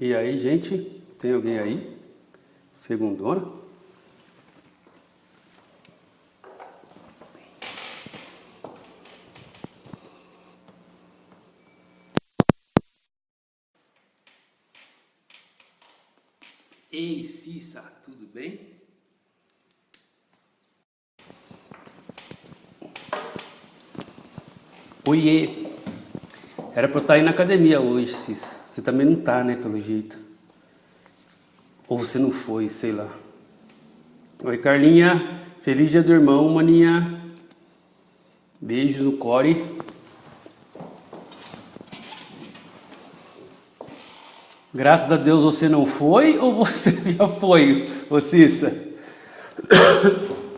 E aí, gente, tem alguém aí? Segundona? Ei, Cissa, tudo bem? Oiê! Era pra eu estar aí na academia hoje, Cissa. Você também não tá, né, pelo jeito. Ou você não foi, sei lá. Oi, Carlinha. Feliz dia do irmão, maninha. Beijos no core. Graças a Deus você não foi ou você já foi, ô Cissa?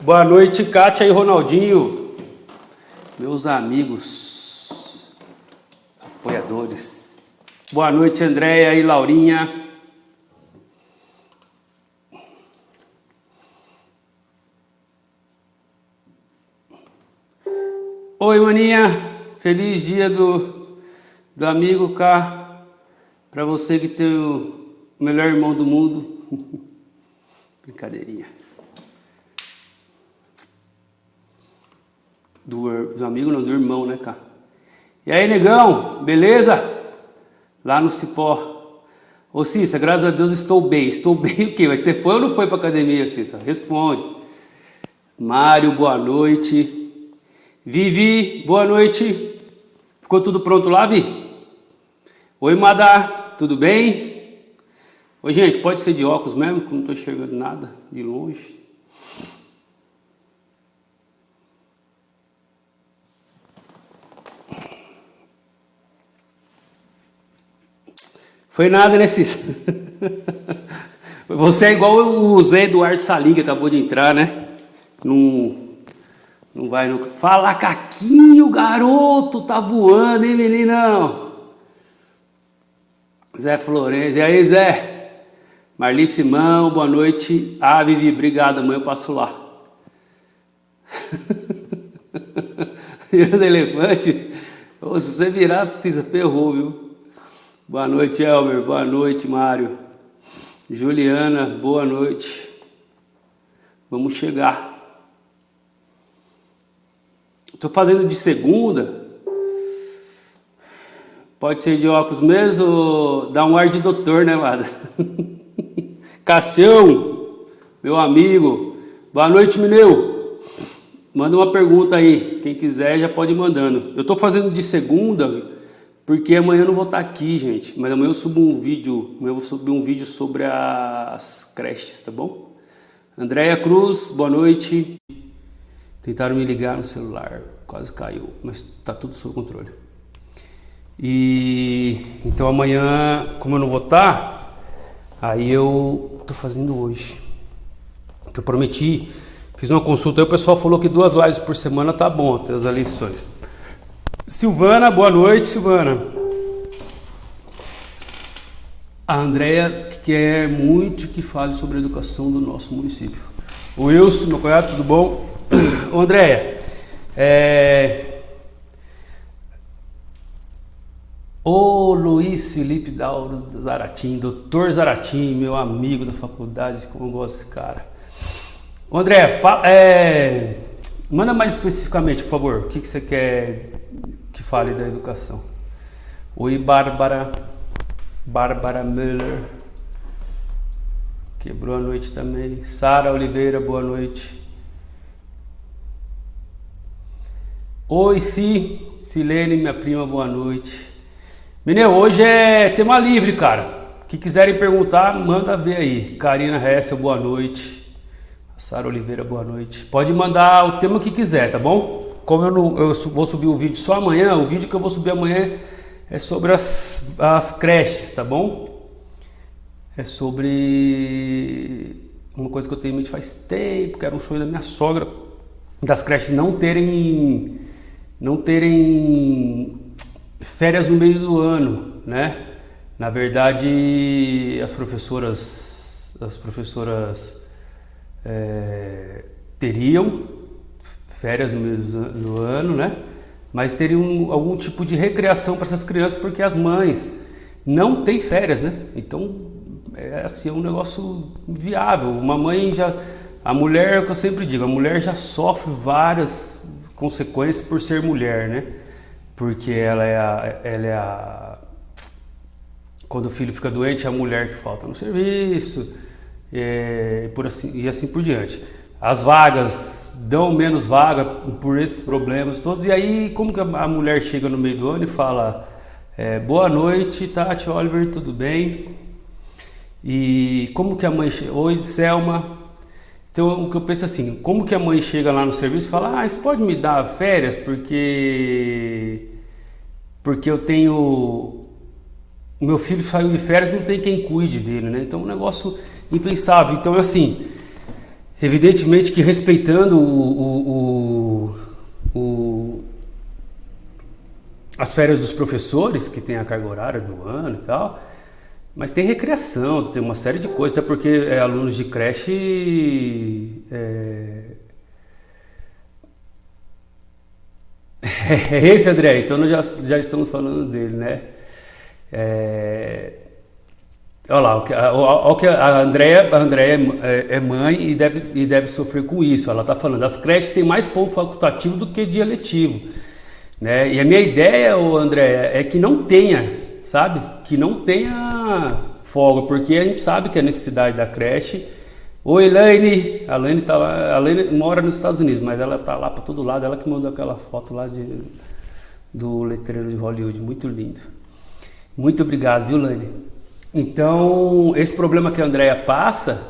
Boa noite, Kátia e Ronaldinho. Meus amigos, apoiadores. Boa noite, Andréia e Laurinha. Oi, maninha. Feliz dia do amigo K. Pra você que tem o melhor irmão do mundo. Brincadeirinha. Do amigo não, do irmão, né, K? E aí, negão, beleza? Lá no Cipó. Ô, Cissa, graças a Deus estou bem. Estou bem o quê? Mas você foi ou não foi pra academia, Cissa? Responde. Mário, boa noite. Vivi, boa noite. Ficou tudo pronto lá, Vi? Oi, Madá, tudo bem? Oi, gente, pode ser de óculos mesmo, que eu não estou enxergando nada de longe. Foi nada, né, Cícero? Você é igual o Zé Eduardo Salim, que acabou de entrar, né? Não vai nunca. Fala, Caquinho, garoto, tá voando, hein, meninão? Zé Florencio. E aí, Zé? Marli Simão, boa noite. Ah, Vivi, obrigado, amanhã eu passo lá. Virando elefante. Se você virar, precisa, ferrou, viu? Boa noite, Elmer. Boa noite, Mário. Juliana, boa noite. Vamos chegar. Estou fazendo de segunda. Pode ser de óculos mesmo, dá um ar de doutor, né, Lada? Cassião, meu amigo. Boa noite, Mineu. Manda uma pergunta aí. Quem quiser já pode ir mandando. Eu estou fazendo de segunda, porque amanhã eu não vou estar aqui, gente. Mas amanhã eu subo um vídeo. Amanhã eu vou subir um vídeo sobre as creches, tá bom? Andréia Cruz, boa noite. Tentaram me ligar no celular, quase caiu, mas tá tudo sob controle. E então amanhã, como eu não vou estar, aí eu tô fazendo hoje. Eu prometi, fiz uma consulta aí, o pessoal falou que 2 lives por semana tá bom até as eleições. Silvana, boa noite, Silvana. A Andréia quer muito que fale sobre a educação do nosso município. O Wilson, meu cunhado, tudo bom? Ô, Andréia, ô Luiz Felipe Dauro Zaratim, doutor Zaratim, meu amigo da faculdade, como eu gosto desse cara. Ô, Andréia, manda mais especificamente, por favor, o que você quer que fale da educação. Oi, Bárbara Müller, quebrou a noite também. Sara Oliveira, boa noite. Oi, Silene, minha prima, boa noite. Menino, hoje é tema livre, cara. O que quiserem perguntar, manda ver aí. Karina Hessel, boa noite. Sara Oliveira, boa noite. Pode mandar o tema que quiser, tá bom? Como eu vou subir o vídeo só amanhã, o vídeo que eu vou subir amanhã é sobre as creches, tá bom? É sobre uma coisa que eu tenho em mente faz tempo, que era um sonho da minha sogra, das creches não terem férias no meio do ano, né? Na verdade, as professoras teriam férias no meio do ano, né? Mas teriam algum tipo de recreação para essas crianças, porque as mães não tem férias, né? Então, é assim, é um negócio viável. Uma mãe já... A mulher, é o que eu sempre digo, a mulher já sofre várias consequências por ser mulher, né? Porque ela é a... Quando o filho fica doente, é a mulher que falta no serviço, e assim por diante. As vagas dão menos vaga por esses problemas todos. E aí, como que a mulher chega no meio do ano e fala: boa noite, Tati, Oliver, tudo bem? E como que a mãe chega? Oi, Selma. Então, o que eu penso assim, como que a mãe chega lá no serviço e fala: você pode me dar férias porque eu tenho... O meu filho saiu de férias, não tem quem cuide dele, né? Então, é um negócio impensável. Então, assim, evidentemente que respeitando as férias dos professores, que tem a carga horária do ano e tal, mas tem recreação, tem uma série de coisas, até porque alunos de creche... É esse, André, então nós já estamos falando dele, né? Olha lá, o que a Andréia é mãe e deve sofrer com isso. Ela está falando, as creches têm mais ponto facultativo do que dia letivo, né? E a minha ideia, André, é que não tenha, sabe? Que não tenha folga, porque a gente sabe que a necessidade da creche... Oi, Elaine! A Elaine tá lá, a Elaine mora nos Estados Unidos, mas ela tá lá para todo lado. Ela que mandou aquela foto lá do letreiro de Hollywood, muito lindo. Muito obrigado, viu, Elaine? Então, esse problema que a Andréia passa,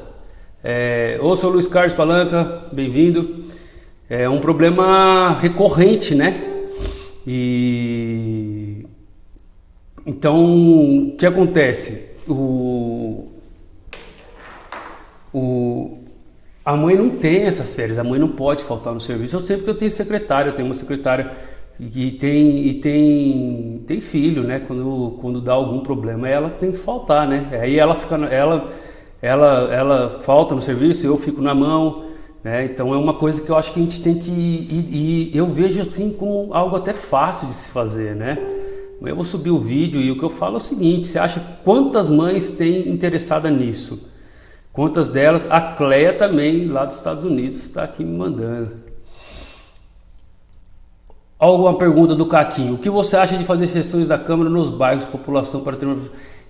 sou Luiz Carlos Palanca, bem-vindo. É um problema recorrente, né? E então, o que acontece? A mãe não tem essas férias, a mãe não pode faltar no serviço. Eu sei porque eu tenho secretária, eu tenho uma secretária que tem filho, né? Quando dá algum problema, ela tem que faltar, né? Aí ela falta no serviço, eu fico na mão, né? Então é uma coisa que eu acho que a gente tem que e eu vejo assim como algo até fácil de se fazer, né? Eu vou subir o vídeo e o que eu falo é o seguinte: você acha quantas mães têm interessada nisso? Quantas delas? A Cleia também, lá dos Estados Unidos, está aqui me mandando. Alguma pergunta do Caquinho: o que você acha de fazer sessões da Câmara nos bairros, população para ter uma...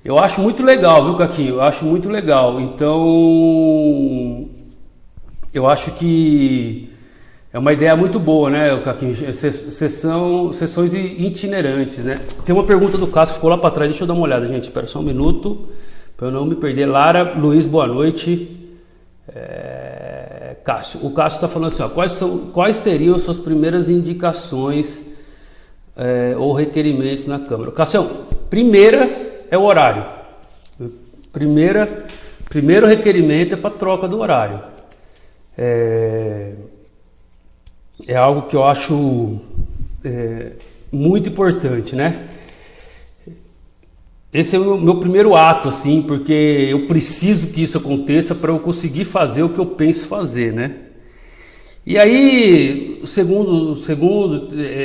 Eu acho muito legal, viu, Caquinho? Eu acho muito legal. Então, eu acho que é uma ideia muito boa, né, Caquinho? Sessões itinerantes, né? Tem uma pergunta do Cássio que ficou lá para trás. Deixa eu dar uma olhada, gente. Espera só um minuto para eu não me perder. Lara Luiz, boa noite. Cássio, o Cássio está falando assim, ó, quais seriam suas primeiras indicações ou requerimentos na Câmara? Cássio, primeira é o horário. Primeiro requerimento é para troca do horário. É algo que eu acho muito importante, né? Esse é o meu primeiro ato, assim, porque eu preciso que isso aconteça para eu conseguir fazer o que eu penso fazer, né? E aí, o segundo,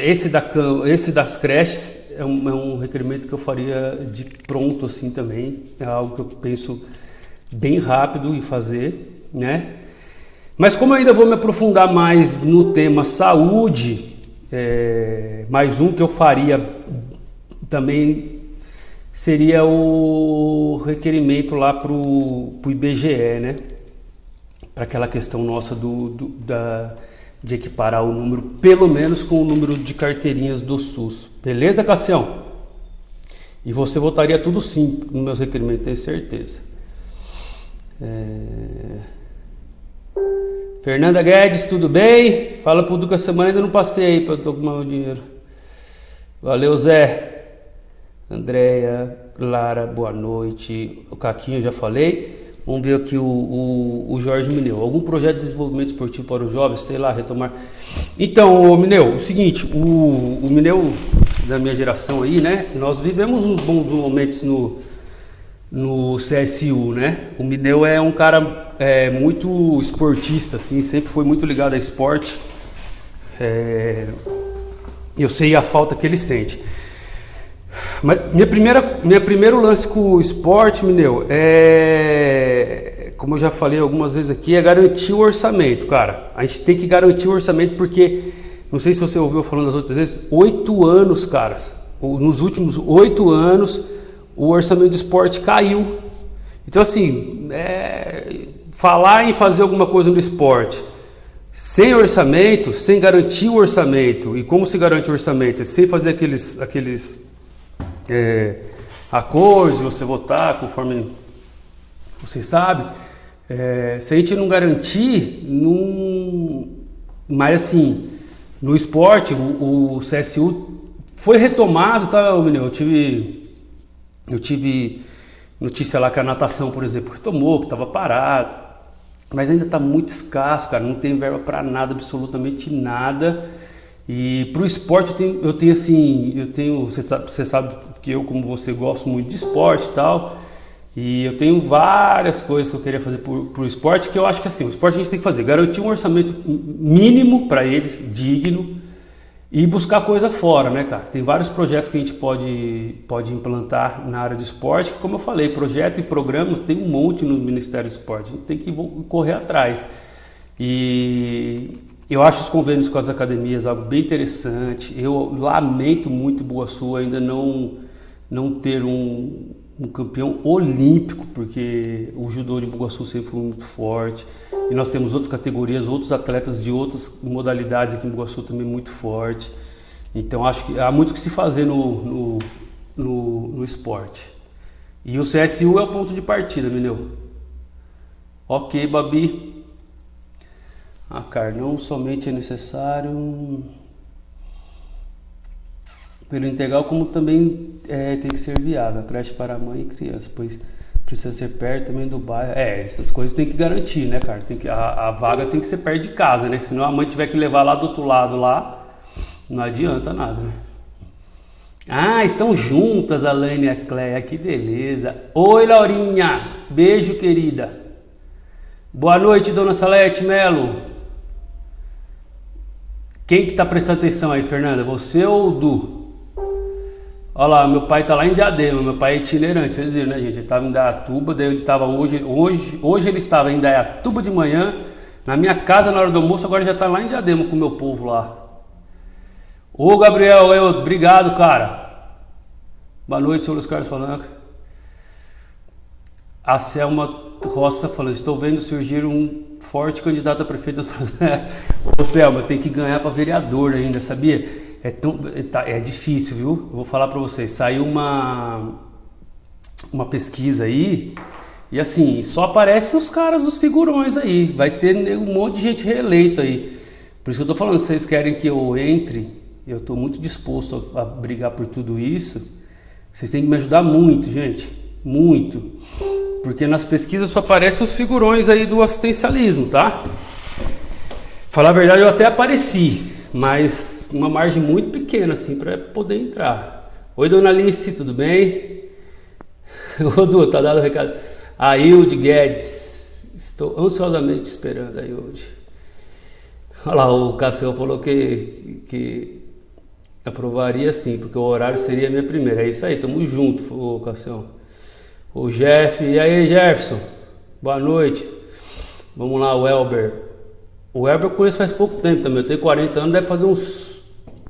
esse das creches é um requerimento que eu faria de pronto, assim, também. É algo que eu penso bem rápido em fazer, né? Mas como eu ainda vou me aprofundar mais no tema saúde, mais um que eu faria também seria o requerimento lá para o IBGE, né? Para aquela questão nossa de equiparar o número, pelo menos com o número de carteirinhas do SUS. Beleza, Cassião? E você votaria tudo sim no meus requerimentos, tenho certeza. Fernanda Guedes, tudo bem? Fala pro Duca, semana ainda não passei aí para eu tomar o dinheiro. Valeu, Zé. Andréia, Lara, boa noite. O Caquinho eu já falei. Vamos ver aqui o Jorge Mineu. Algum projeto de desenvolvimento esportivo para os jovens, sei lá, retomar. Então, Mineu, o seguinte, o Mineu da minha geração aí, né? Nós vivemos uns bons momentos no CSU, né? O Mineu é um cara muito esportista, assim, sempre foi muito ligado a esporte. Eu sei a falta que ele sente. Mas minha primeiro lance com o esporte, Mineu, como eu já falei algumas vezes aqui, é garantir o orçamento, cara. A gente tem que garantir o orçamento porque, não sei se você ouviu falando das outras vezes, 8 anos, caras. Nos últimos 8 anos, o orçamento do esporte caiu. Então, assim, falar em fazer alguma coisa no esporte sem orçamento, sem garantir o orçamento, e como se garante o orçamento? É sem fazer aqueles acordos, você votar conforme você sabe. Se a gente não garantir, mas assim, no esporte, o CSU foi retomado, tá, menino? Eu tive notícia lá que a natação, por exemplo, retomou, que estava parado, mas ainda está muito escasso, cara, não tem verba para nada, absolutamente nada. E para o esporte eu tenho, você sabe que eu, como você, gosto muito de esporte e tal, e eu tenho várias coisas que eu queria fazer para o esporte, que eu acho que assim, o esporte a gente tem que fazer, garantir um orçamento mínimo para ele, digno, e buscar coisa fora, né, cara? Tem vários projetos que a gente pode implantar na área do esporte, que, como eu falei, projeto e programa tem um monte no Ministério do Esporte, a gente tem que correr atrás. E eu acho os convênios com as academias algo bem interessante. Eu lamento muito Boa Sul ainda não ter um campeão olímpico, porque o judô de Boa Sul sempre foi muito forte. E nós temos outras categorias, outros atletas de outras modalidades aqui em Boa Sul também muito forte. Então acho que há muito que se fazer no esporte. E o CSU é o ponto de partida, Mineu. Ok, Babi. Cara, não somente é necessário pelo integral, como também tem que ser viável, a creche para mãe e criança, pois precisa ser perto também do bairro. Essas coisas tem que garantir, né, cara? A vaga tem que ser perto de casa, né? Senão a mãe tiver que levar lá do outro lado lá, não adianta nada, né? Estão juntas a Laine e a Cleia, que beleza. Oi, Laurinha, beijo, querida. Boa noite, dona Salete Melo. Quem que tá prestando atenção aí, Fernanda? Você ou o Du? Olha lá, meu pai tá lá em Diadema, meu pai é itinerante, vocês viram, né, gente? Ele estava em Indaiatuba, daí ele estava hoje ele estava em Indaiatuba de manhã, na minha casa na hora do almoço, agora já tá lá em Diadema com o meu povo lá. Ô, Gabriel, obrigado, cara. Boa noite, senhor Luiz Carlos falando. A Selma Roça falando, estou vendo surgir um forte candidato a prefeito. Ô, Selma, tem que ganhar para vereador ainda, sabia? É difícil, viu? Eu vou falar para vocês. Saiu uma pesquisa aí e assim, só aparecem os caras, os figurões aí. Vai ter um monte de gente reeleita aí. Por isso que eu tô falando, se vocês querem que eu entre, eu tô muito disposto a brigar por tudo isso. Vocês têm que me ajudar muito, gente. Muito. Porque nas pesquisas só aparecem os figurões aí do assistencialismo, tá? Falar a verdade, eu até apareci, mas uma margem muito pequena, assim, para poder entrar. Oi, dona Alice, tudo bem? Ô, Du, tá dado o recado. Ailde Guedes, estou ansiosamente esperando a Ailde. Olha lá, o Cassiel falou que aprovaria sim, porque o horário seria a minha primeira. É isso aí, tamo junto, ô Cassiel. O Jeff, e aí, Jefferson? Boa noite. Vamos lá, o Elber. O Elber eu conheço faz pouco tempo também, eu tenho 40 anos, deve fazer uns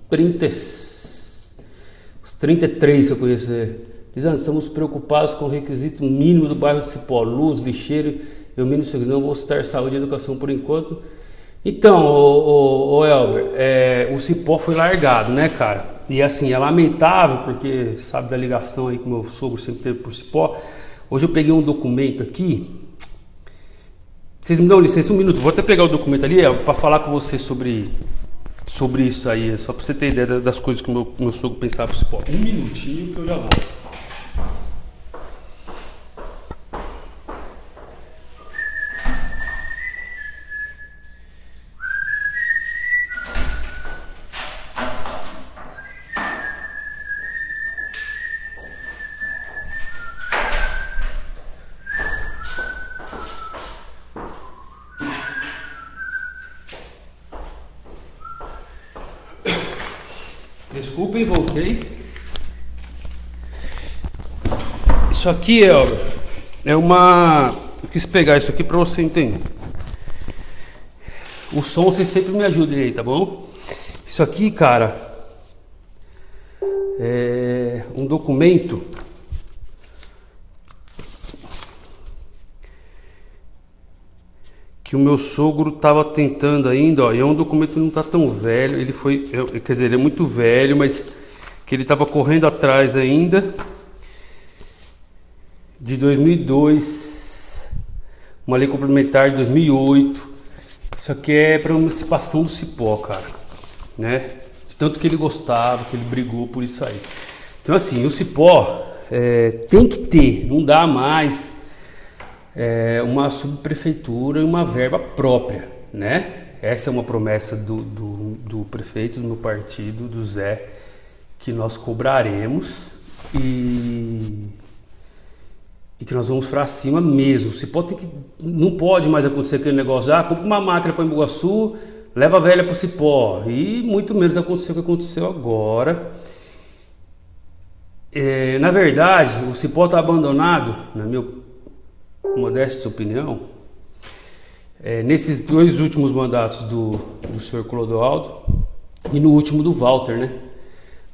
33 que eu conheço ele. Dizendo, estamos preocupados com o requisito mínimo do bairro de Cipó, luz, lixeiro, eu menos não vou citar saúde e educação por enquanto. Então, o Elber, o Cipó foi largado, né, cara? E assim, é lamentável, porque sabe da ligação aí que meu sogro sempre teve por Cipó. Hoje eu peguei um documento aqui. Vocês me dão licença um minuto, vou até pegar o documento ali para falar com você sobre isso aí, só para você ter ideia das coisas que o meu sogro pensava por Cipó. Um minutinho que eu já volto. Desculpem, voltei. Isso aqui é uma... Eu quis pegar isso aqui para você entender. O som vocês sempre me ajudem aí, tá bom? Isso aqui, cara, é um documento que o meu sogro tava tentando ainda, ó, e é um documento que não tá tão velho, ele foi, quer dizer, ele é muito velho, mas que ele tava correndo atrás ainda, de 2002, uma lei complementar de 2008, isso aqui é para emancipação do cipó, cara, né, de tanto que ele gostava, que ele brigou por isso aí. Então assim, o cipó tem que ter, não dá mais uma subprefeitura e uma verba própria, né? Essa é uma promessa do prefeito do meu partido, do Zé, que nós cobraremos e que nós vamos para cima mesmo. Não pode mais acontecer aquele negócio, compra uma máquina para Embu-Guaçu, leva a velha para o cipó, e muito menos acontecer o que aconteceu agora. Na verdade, o cipó está abandonado, na minha modesta opinião, nesses 2 últimos mandatos do senhor Clodoaldo e no último do Walter, né?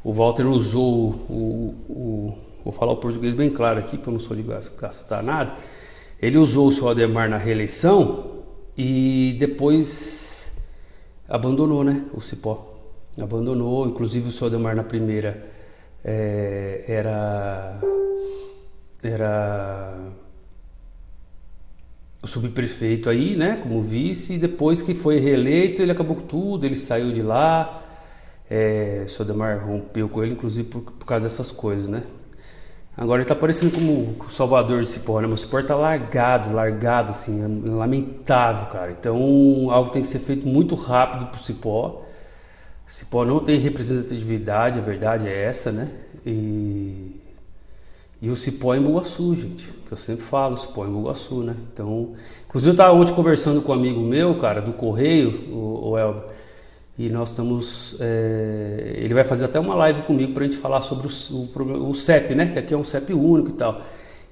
O Walter usou vou falar o português bem claro aqui, porque eu não sou de gastar nada. Ele usou o seu Adhemar na reeleição e depois abandonou, né? O cipó abandonou, inclusive o seu Adhemar na primeira era o subprefeito aí, né, como vice, e depois que foi reeleito, ele acabou com tudo, ele saiu de lá, o seu Adhemar rompeu com ele, inclusive por causa dessas coisas, né. Agora ele tá parecendo como o salvador de Cipó, né, meu Cipó tá largado, assim, é lamentável, cara. Então, algo tem que ser feito muito rápido pro Cipó. Cipó não tem representatividade, a verdade é essa, né, e o cipó é Embu-Guaçu, gente, que eu sempre falo, o cipó é Embu-Guaçu, né? Então, inclusive eu estava ontem conversando com um amigo meu, cara, do Correio, o Elber, e nós estamos, ele vai fazer até uma live comigo para a gente falar sobre o CEP, né? Que aqui é um CEP único e tal.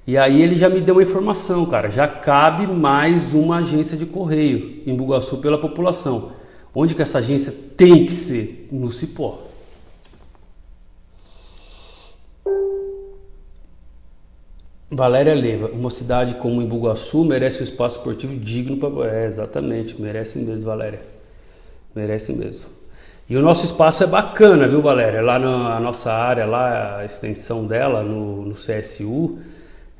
E aí ele já me deu uma informação, cara, já cabe mais uma agência de Correio em Embu-Guaçu pela população. Onde que essa agência tem que ser? No cipó. Valéria Leiva, uma cidade como Embu-Guaçu merece um espaço esportivo digno para... exatamente, merece mesmo, Valéria. Merece mesmo. E o nosso espaço é bacana, viu, Valéria? Lá na nossa área, lá a extensão dela, no CSU,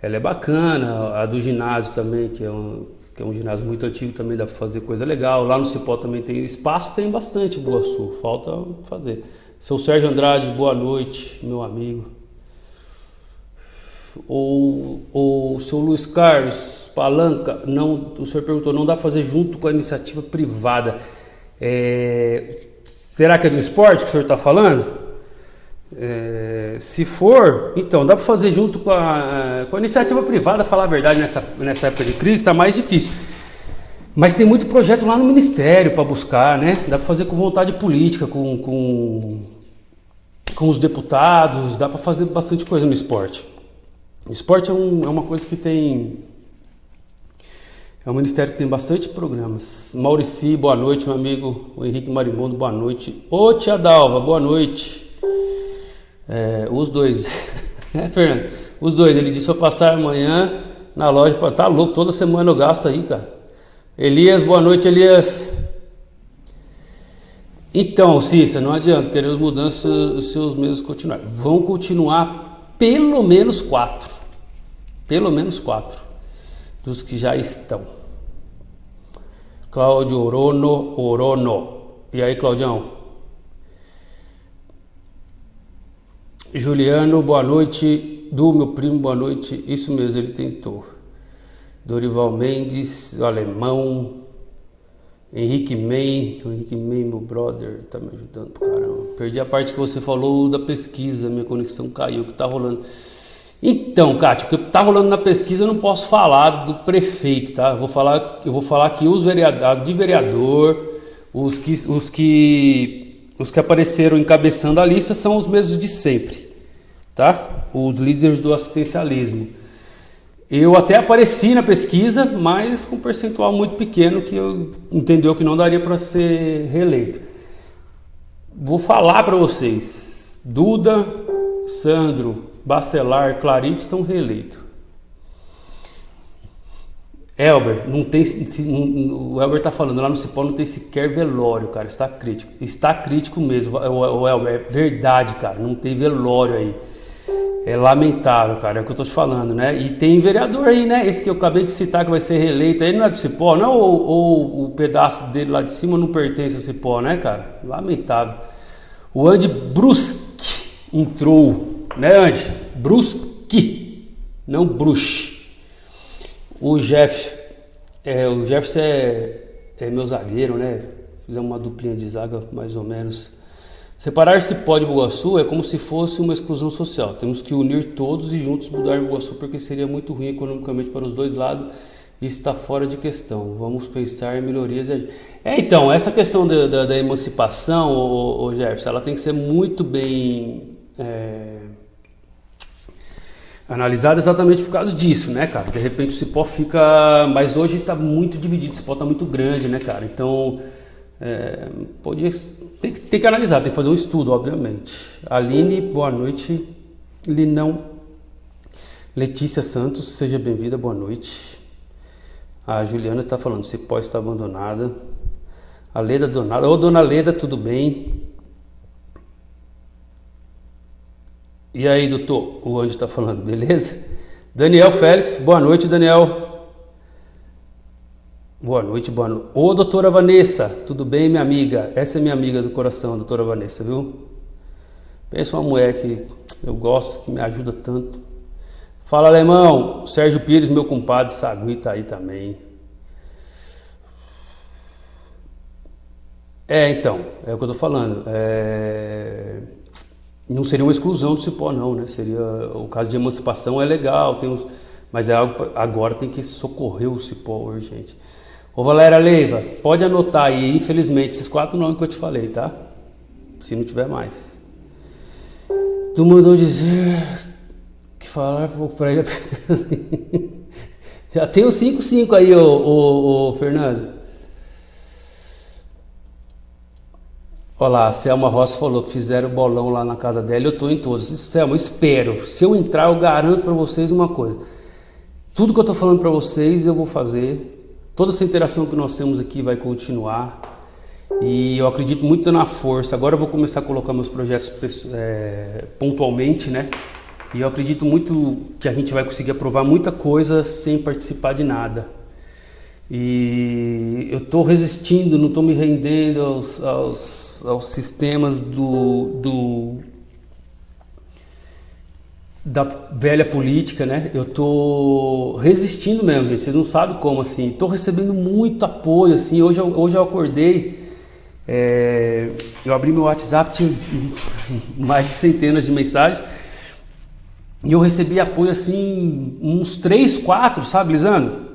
ela é bacana. A do ginásio também, que é um ginásio muito antigo, também dá para fazer coisa legal. Lá no Cipó também tem espaço, tem bastante em Embu-Guaçu, falta fazer. Seu Sérgio Andrade, boa noite, meu amigo. O seu Luiz Carlos Palanca, não, o senhor perguntou, não dá para fazer junto com a iniciativa privada? Será que é do esporte que o senhor está falando? Se for, então dá para fazer junto com a iniciativa privada. Falar a verdade, nessa época de crise está mais difícil, mas tem muito projeto lá no Ministério para buscar, né? Dá para fazer com vontade política, com os deputados, dá para fazer bastante coisa no esporte. O esporte é uma coisa que tem... É um ministério que tem bastante programas. Maurici, boa noite, meu amigo. O Henrique Marimbondo, boa noite. Ô, tia Dalva, boa noite. Os dois. Fernando? Os dois. Ele disse para passar amanhã na loja. Tá louco, toda semana eu gasto aí, cara. Elias, boa noite, Elias. Então, Cícera, não adianta. Queremos mudanças se os mesmos continuarem. Vão continuar pelo menos 4. Pelo menos 4 dos que já estão. Cláudio Orono. E aí, Claudião? Juliano, boa noite. Do meu primo, boa noite. Isso mesmo, ele tentou. Dorival Mendes, o alemão. Henrique Man, meu brother, tá me ajudando pro caramba. Perdi a parte que você falou da pesquisa, minha conexão caiu, o que tá rolando. Então, Cátia, o que tá rolando na pesquisa eu não posso falar do prefeito, tá? Eu vou falar que os vereador, os que apareceram encabeçando a lista são os mesmos de sempre, tá? Os líderes do assistencialismo. Eu até apareci na pesquisa, mas com um percentual muito pequeno que eu entendeu que não daria para ser reeleito. Vou falar para vocês, Duda, Sandro, Bacelar, Clarite estão reeleitos. Elber, não tem, o Elber tá falando, lá no Cipó não tem sequer velório, cara, está crítico. Está crítico mesmo, o Elber, é verdade, cara, não tem velório aí. É lamentável, cara, é o que eu tô te falando, né? E tem vereador aí, né? Esse que eu acabei de citar que vai ser reeleito aí, não é do Cipó, não? Ou o pedaço dele lá de cima não pertence ao Cipó, né, cara? Lamentável. O Andy Brusque entrou, né, Andy? Brusque, não Bruxe. O Jefferson é meu zagueiro, né? Fizemos uma duplinha de zaga, mais ou menos. Separar Cipó de Bugaçu é como se fosse uma exclusão social. Temos que unir todos e juntos mudar Bugaçu, porque seria muito ruim economicamente para os dois lados. Isso está fora de questão. Vamos pensar em melhorias. Então, essa questão da emancipação, o Jefferson, ela tem que ser muito bem analisada exatamente por causa disso, né, cara? De repente o Cipó fica... Mas hoje está muito dividido, o Cipó está muito grande, né, cara? Então, tem que analisar, tem que fazer um estudo, obviamente. Aline, boa noite. Linão. Letícia Santos, seja bem-vinda, boa noite. A Juliana está falando, Cipó está abandonada. A Leda Donada, ô dona Leda, tudo bem? E aí, doutor? O Andy está falando, beleza? Daniel Félix, boa noite, Daniel. Boa noite, boa noite. Ô, doutora Vanessa, tudo bem, minha amiga? Essa é minha amiga do coração, doutora Vanessa, viu? Pensa uma mulher que eu gosto, que me ajuda tanto. Fala, alemão. Sérgio Pires, meu compadre, Sagui tá aí também. Então, é o que eu tô falando. Não seria uma exclusão do Cipó, não, né? Seria o caso de emancipação é legal, mas é algo, agora tem que socorrer o Cipó urgente. Ô Valéria Leiva, pode anotar aí, infelizmente, esses 4 nomes que eu te falei, tá? Se não tiver mais. Tu mandou dizer que falar pra ele. Já tem os 5 aí, ô Fernando. Olha lá, a Selma Rossi falou que fizeram bolão lá na casa dela. Eu tô em todos. Selma, eu espero. Se eu entrar, eu garanto pra vocês uma coisa. Tudo que eu tô falando pra vocês, eu vou fazer. Toda essa interação que nós temos aqui vai continuar e eu acredito muito na força. Agora eu vou começar a colocar meus projetos pontualmente, né? E eu acredito muito que a gente vai conseguir aprovar muita coisa sem participar de nada. E eu estou resistindo, não estou me rendendo aos sistemas da velha política, né? Eu tô resistindo mesmo, gente. Vocês não sabem como, assim. Tô recebendo muito apoio, assim. Hoje eu acordei, eu abri meu WhatsApp, tinha mais de centenas de mensagens e eu recebi apoio, assim, uns 3, 4, sabe, Lisandro?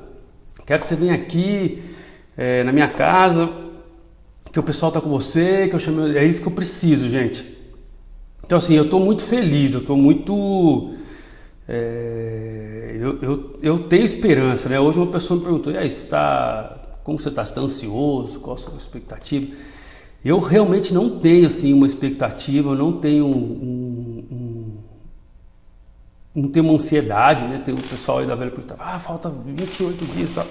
Quero que você venha aqui na minha casa, que o pessoal tá com você, que eu chamei... É isso que eu preciso, gente. Então assim, eu estou muito feliz, eu estou muito... eu tenho esperança, né? Hoje uma pessoa me perguntou, e aí, como você está? Você está ansioso? Qual a sua expectativa? Eu realmente não tenho assim, uma expectativa, eu não tenho não tenho uma ansiedade, né? Tem o pessoal aí da velha política, falta 28 dias, tá?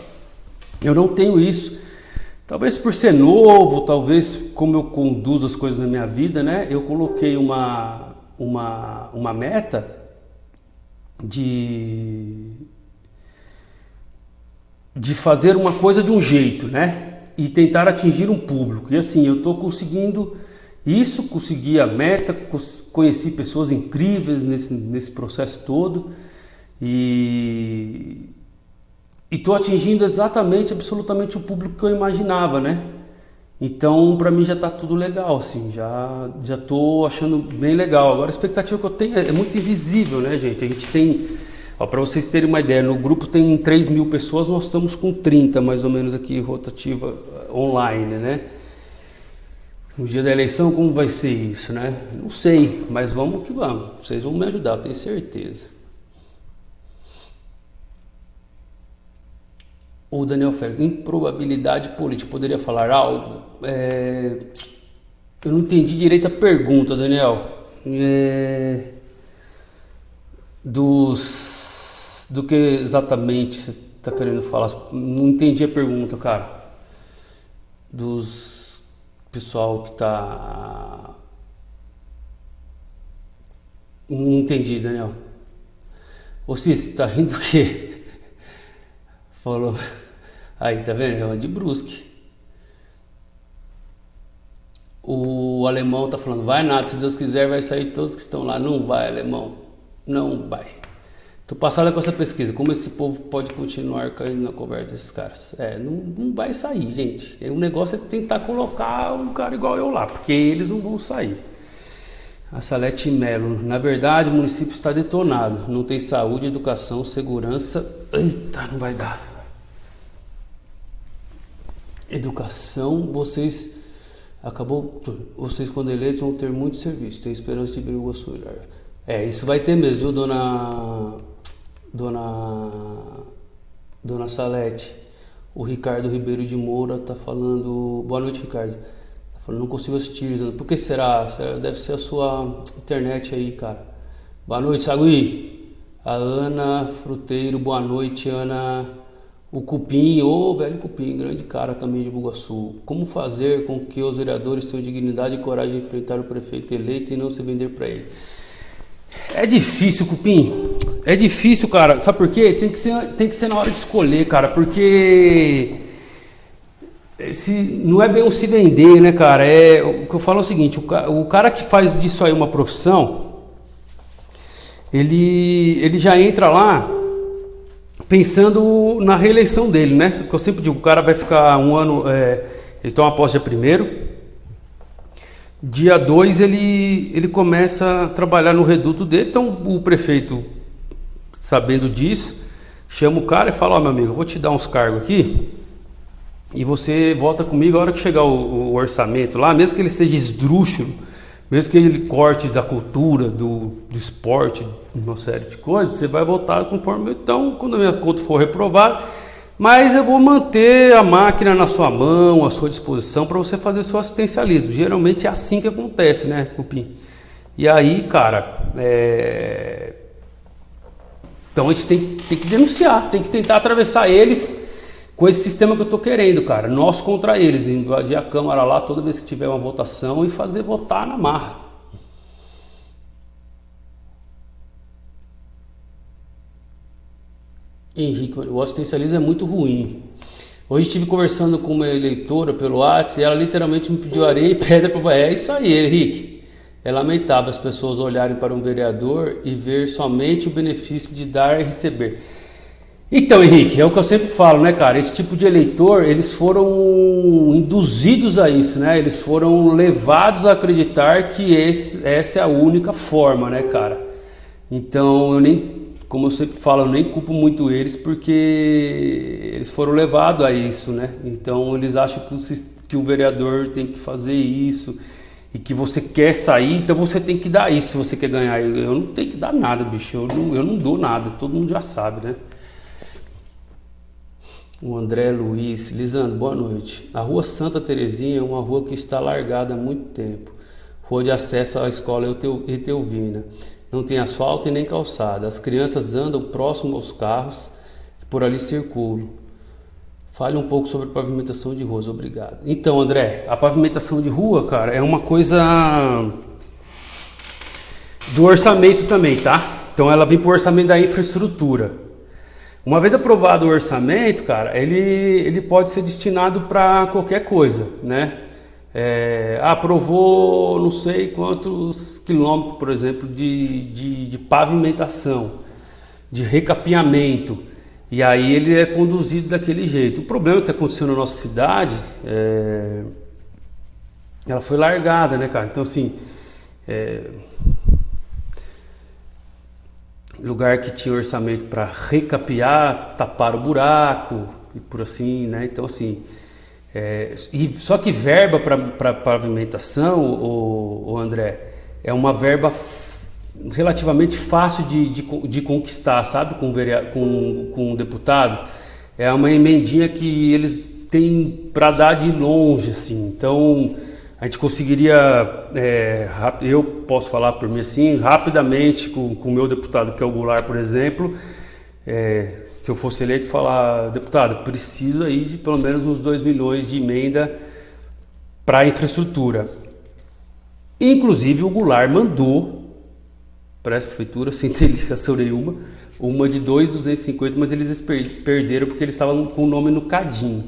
Eu não tenho isso. Talvez por ser novo, talvez como eu conduzo as coisas na minha vida, né? Eu coloquei uma meta de fazer uma coisa de um jeito, né? E tentar atingir um público. E assim, eu estou conseguindo isso, consegui a meta, conheci pessoas incríveis nesse processo todo e estou atingindo exatamente, absolutamente o público que eu imaginava, né? Então, para mim já está tudo legal, assim, já estou achando bem legal. Agora, a expectativa que eu tenho é muito invisível, né, gente? A gente tem, para vocês terem uma ideia, no grupo tem 3.000 pessoas, nós estamos com 30, mais ou menos, aqui, rotativa online, né? No dia da eleição, como vai ser isso, né? Não sei, mas vamos que vamos. Vocês vão me ajudar, eu tenho certeza. O Daniel Félix, improbabilidade política, poderia falar algo? Eu não entendi direito a pergunta, Daniel. Do que exatamente você está querendo falar? Não entendi a pergunta, cara. Dos pessoal que tá... Não entendi, Daniel. Ô Cis, você tá rindo do quê? Falou. Aí, tá vendo? É uma de Brusque. O alemão tá falando, vai nada, se Deus quiser vai sair todos que estão lá. Não vai, alemão. Não vai. Tô passada com essa pesquisa. Como esse povo pode continuar caindo na conversa desses caras? Não vai sair, gente. O negócio é tentar colocar um cara igual eu lá, porque eles não vão sair. A Salete Melo. Na verdade, o município está detonado. Não tem saúde, educação, segurança. Eita, não vai dar. Educação, vocês quando eleitos vão ter muito serviço. Tem esperança de Biriba Sul. Isso vai ter mesmo, viu, Dona Salete. O Ricardo Ribeiro de Moura tá falando. Boa noite, Ricardo. Tá falando, não consigo assistir. Por que será? Deve ser a sua internet aí, cara. Boa noite, Sagui. A Ana Fruteiro, boa noite, Ana. O Cupim, velho Cupim, grande cara também de Bugaçu. Como fazer com que os vereadores tenham dignidade e coragem de enfrentar o prefeito eleito e não se vender para ele? É difícil, Cupim. É difícil, cara. Sabe por quê? Tem que ser na hora de escolher, cara. Porque não é bem um se vender, né, cara? O que eu falo é o seguinte: o cara que faz disso aí uma profissão, ele já entra lá pensando na reeleição dele, né? Porque eu sempre digo, o cara vai ficar um ano, ele toma posse dia 1º, dia 2 ele começa a trabalhar no reduto dele, então o prefeito, sabendo disso, chama o cara e fala, ó, meu amigo, eu vou te dar uns cargos aqui, e você volta comigo a hora que chegar o orçamento lá, mesmo que ele seja esdrúxulo, mesmo que ele corte da cultura, do esporte, uma série de coisas, você vai votar conforme. Então, quando a minha conta for reprovada, mas eu vou manter a máquina na sua mão, à sua disposição, para você fazer seu assistencialismo. Geralmente é assim que acontece, né, Cupim? E aí, cara, então a gente tem que denunciar, tem que tentar atravessar eles com esse sistema que eu tô querendo, cara. Nós contra eles, invadir a Câmara lá toda vez que tiver uma votação e fazer votar na marra. Henrique, o assistencialismo é muito ruim. Hoje estive conversando com uma eleitora pelo WhatsApp e ela literalmente me pediu areia e pedra para... É isso aí, Henrique. É lamentável as pessoas olharem para um vereador e ver somente o benefício de dar e receber. Então, Henrique, é o que eu sempre falo, né, cara? Esse tipo de eleitor, eles foram induzidos a isso, né? Eles foram levados a acreditar que essa é a única forma, né, cara? Então, como eu sempre falo, eu nem culpo muito eles, porque eles foram levados a isso, né? Então, eles acham que o vereador tem que fazer isso e que você quer sair, então você tem que dar isso se você quer ganhar. Eu não tenho que dar nada, bicho. Eu não dou nada, todo mundo já sabe, né? O André Luiz, Lisandro, boa noite. A rua Santa Terezinha é uma rua que está largada há muito tempo. Rua de acesso à escola Etelvina. Não tem asfalto e nem calçada. As crianças andam próximo aos carros e por ali circulam. Fale um pouco sobre pavimentação de ruas, obrigado. Então, André, a pavimentação de rua, cara, é uma coisa do orçamento também, tá? Então ela vem pro orçamento da infraestrutura. Uma vez aprovado o orçamento, cara, ele pode ser destinado para qualquer coisa, né? Aprovou não sei quantos quilômetros, por exemplo, de pavimentação, de recapeamento, e aí ele é conduzido daquele jeito. O problema que aconteceu na nossa cidade, ela foi largada, né, cara? Então, assim, lugar que tinha orçamento para recapear, tapar o buraco e por assim, né? Então, assim, só que verba para pavimentação, o André, é uma verba relativamente fácil de conquistar, sabe? Com um deputado. é uma emendinha que eles têm para dar de longe, assim. Então a gente conseguiria, eu posso falar por mim assim, rapidamente com o meu deputado, que é o Goulart, por exemplo, se eu fosse eleito, falar: deputado, preciso aí de pelo menos uns 2 milhões de emenda para a infraestrutura. Inclusive o Goulart mandou para essa prefeitura, sem ter ligação nenhuma, uma de 2.250, mas eles perderam porque eles estavam com o nome no Cadinho.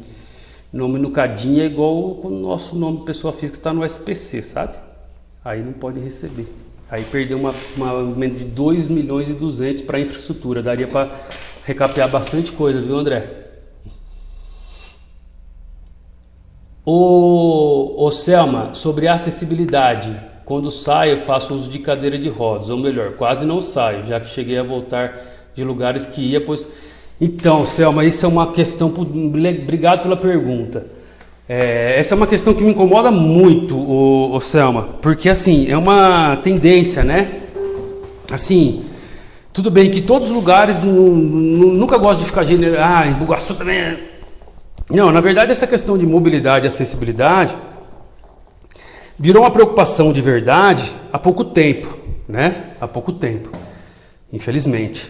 Nome no Cadinho é igual o nosso nome pessoa física está no SPC, sabe? Aí não pode receber. Aí perdeu uma emenda de 2.200.000 para infraestrutura. Daria para recapear bastante coisa, viu, André? Ô Selma, sobre a acessibilidade, quando saio faço uso de cadeira de rodas, ou melhor, quase não saio, já que cheguei a voltar de lugares que ia, pois... Então, Selma, isso é uma questão, obrigado pela pergunta. Essa é uma questão que me incomoda muito, ô Selma, porque assim, é uma tendência, né? Assim, tudo bem que todos os lugares, nunca gosto de ficar generando, em Bugaçu também... Não, na verdade essa questão de mobilidade e acessibilidade virou uma preocupação de verdade há pouco tempo, né? Há pouco tempo, infelizmente.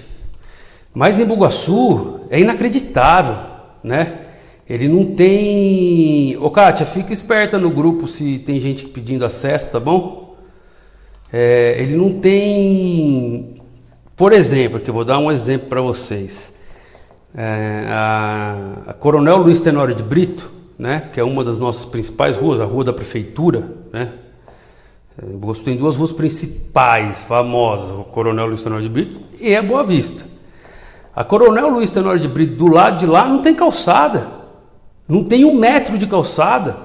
Mas em Bugaçu é inacreditável, né? Ele não tem... Ô Kátia, fica esperta no grupo se tem gente pedindo acesso, tá bom? Ele não tem... Por exemplo, que eu vou dar um exemplo para vocês. A Coronel Luiz Tenório de Brito, né? Que é uma das nossas principais ruas, a rua da prefeitura, né? Bugaçu tem 2 ruas principais, famosas, o Coronel Luiz Tenório de Brito e a Boa Vista. A Coronel Luiz Tenório de Brito, do lado de lá, não tem calçada. Não tem 1 metro de calçada,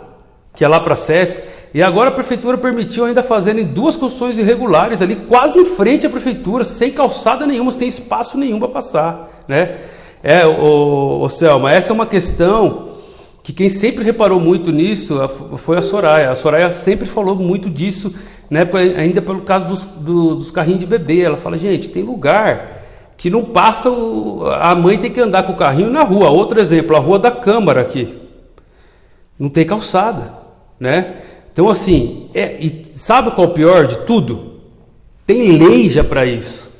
que é lá para a SESP. E agora a prefeitura permitiu ainda fazerem 2 construções irregulares ali, quase em frente à prefeitura, sem calçada nenhuma, sem espaço nenhum para passar, né? Ô Selma, essa é uma questão que quem sempre reparou muito nisso foi a Soraya. A Soraya sempre falou muito disso, na época, ainda pelo caso dos carrinhos de bebê. Ela fala: gente, tem lugar que não passa, a mãe tem que andar com o carrinho na rua. Outro exemplo, a Rua da Câmara aqui, não tem calçada, né? Então assim, e sabe qual é o pior de tudo? Tem lei já para isso.